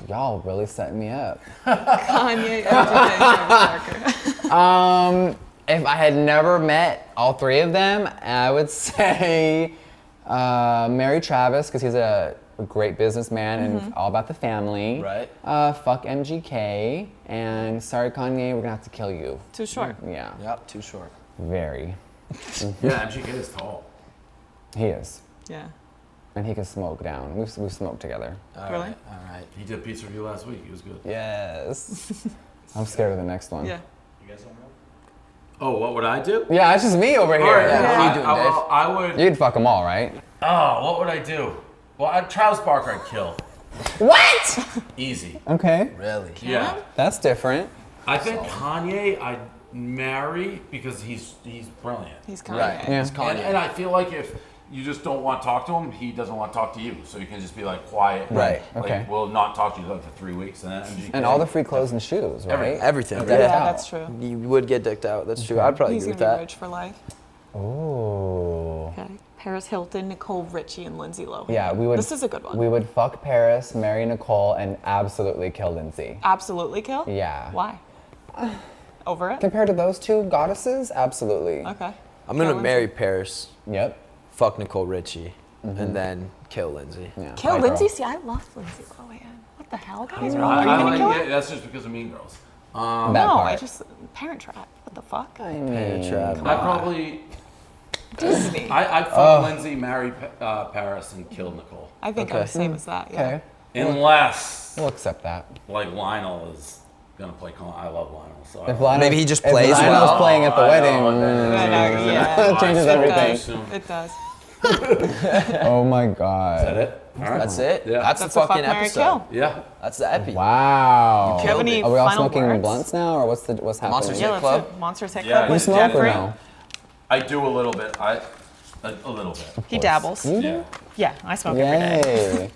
Y'all really setting me up. Kanye, MJ, Travis Barker. If I had never met all three of them, I would say marry Travis because he's a great businessman and all about the family. Right. Fuck MGK. And sorry, Kanye, we're gonna have to kill you. Too short. Yeah. Yep, too short. Very. Yeah, MGK is tall. He is. Yeah. And he can smoke down. We've smoked together. Really? All right. He did pizza review last week. He was good. Yes. I'm scared of the next one. Yeah. You guys don't know? Oh, what would I do? Yeah, it's just me over here. All right, Yeah, what are you doing, Dave? I would. You'd fuck them all, right? Oh, what would I do? Well, Travis Barker I'd kill. What? Easy. Okay. Really? Yeah. That's different. I think Kanye I'd marry because he's brilliant. He's Kanye. Right. Yeah. It's Kanye. And I feel like if you just don't want to talk to him, he doesn't want to talk to you. So you can just be like quiet. Right, Like, okay. we'll not talk to you like for 3 weeks. And then MGK, And all the free clothes and shoes, right? Everything. Dicked Yeah, out. that's true. You would get dicked out. That's true. I'd probably He's agree gonna with be that. rich for life. Ooh. Okay. Paris Hilton, Nicole, Richie, and Lindsay Lohan. Yeah, we would. This is a good one. We would fuck Paris, marry Nicole, and absolutely kill Lindsay. Absolutely kill? Yeah. Why? Over it? Compared to those two goddesses, absolutely. Okay. I'm gonna Kill marry Paris, Yep. fuck Nicole Richie, and then kill Lindsay. Yeah. Kill Bye, Lindsay? girl. See, I love Lindsay Lohan. What the hell, guys? I Are you gonna like kill it. her? That's just because of Mean Girls. That No, part. I just Parent Trap. What the fuck? I mean, Trap. come I on. probably. Disney. I'd fuck Lindsay, marry Paris, and kill Nicole. I think I'm the same as that. Yeah. Okay. Unless, We'll accept that. like, Lionel is gonna play. I love Lionel. So If Lionel, Maybe he just if plays Lionel's well. playing at the I wedding, know, Yeah. it changes It everything. does. It does. Oh my god. Is that it? All right. That's it. Yeah. That's the That's a fuck, fucking marry, episode. kill. Yeah. That's the epi. Wow. Do you have any Are we all final smoking words? blunts now, or what's happening? Monsters Yeah, Hit let's Club? do Monsters Hit Yeah, Club you with smoke or Jeffrey. no? I do a little bit. A little bit. He dabbles. You do? Yeah. Yeah, I smoke every day. Yay.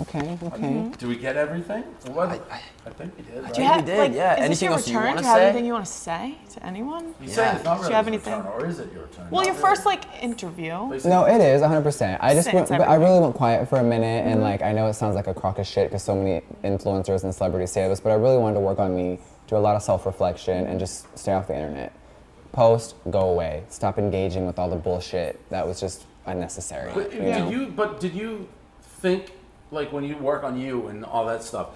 Okay. Okay. Do we get everything? What? I think we did. Right? Do you have, did, like, yeah. Is this Anything your else you return? wanna Do you have say? anything you want to say to anyone? You say it's not Do really you have his anything? return, or is it your turn? Well, your first interview. No, it is 100%. I just It's went, I really everything. went quiet for a minute, and like I know it sounds like a crock of shit because so many influencers and celebrities say this, but I really wanted to work on me, do a lot of self-reflection, and just stay off the internet. Post, go away. Stop engaging with all the bullshit that was just unnecessary. But did you think, like, when you work on you and all that stuff,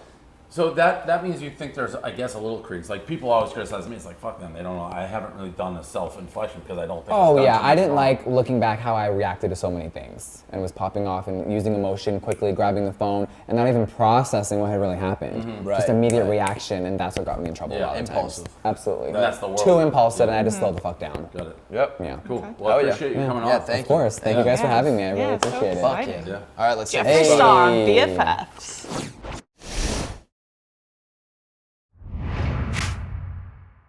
so that means you think there's, I guess, a little crease. Like, people always criticize me. It's like, fuck them. They don't know. I haven't really done a self-inflection because I don't think I've Oh done yeah, too I much didn't wrong. like looking back how I reacted to so many things and was popping off and using emotion quickly, grabbing the phone, and not even processing what had really happened. Just Right, immediate reaction, and that's what got me in trouble a Yeah, lot of impulsive. times. Absolutely. And that's the world. Too impulsive, and I just slowed the fuck down. Got it. Yep. Yeah. Cool. Well, I Oh, yeah. appreciate you coming Yeah, on. thank Of course. Thank you guys for having me. I really Yeah, so appreciate it. Fuck exciting. yeah. Yeah. All right, let's Jeffree take Hey. Star, BFFs.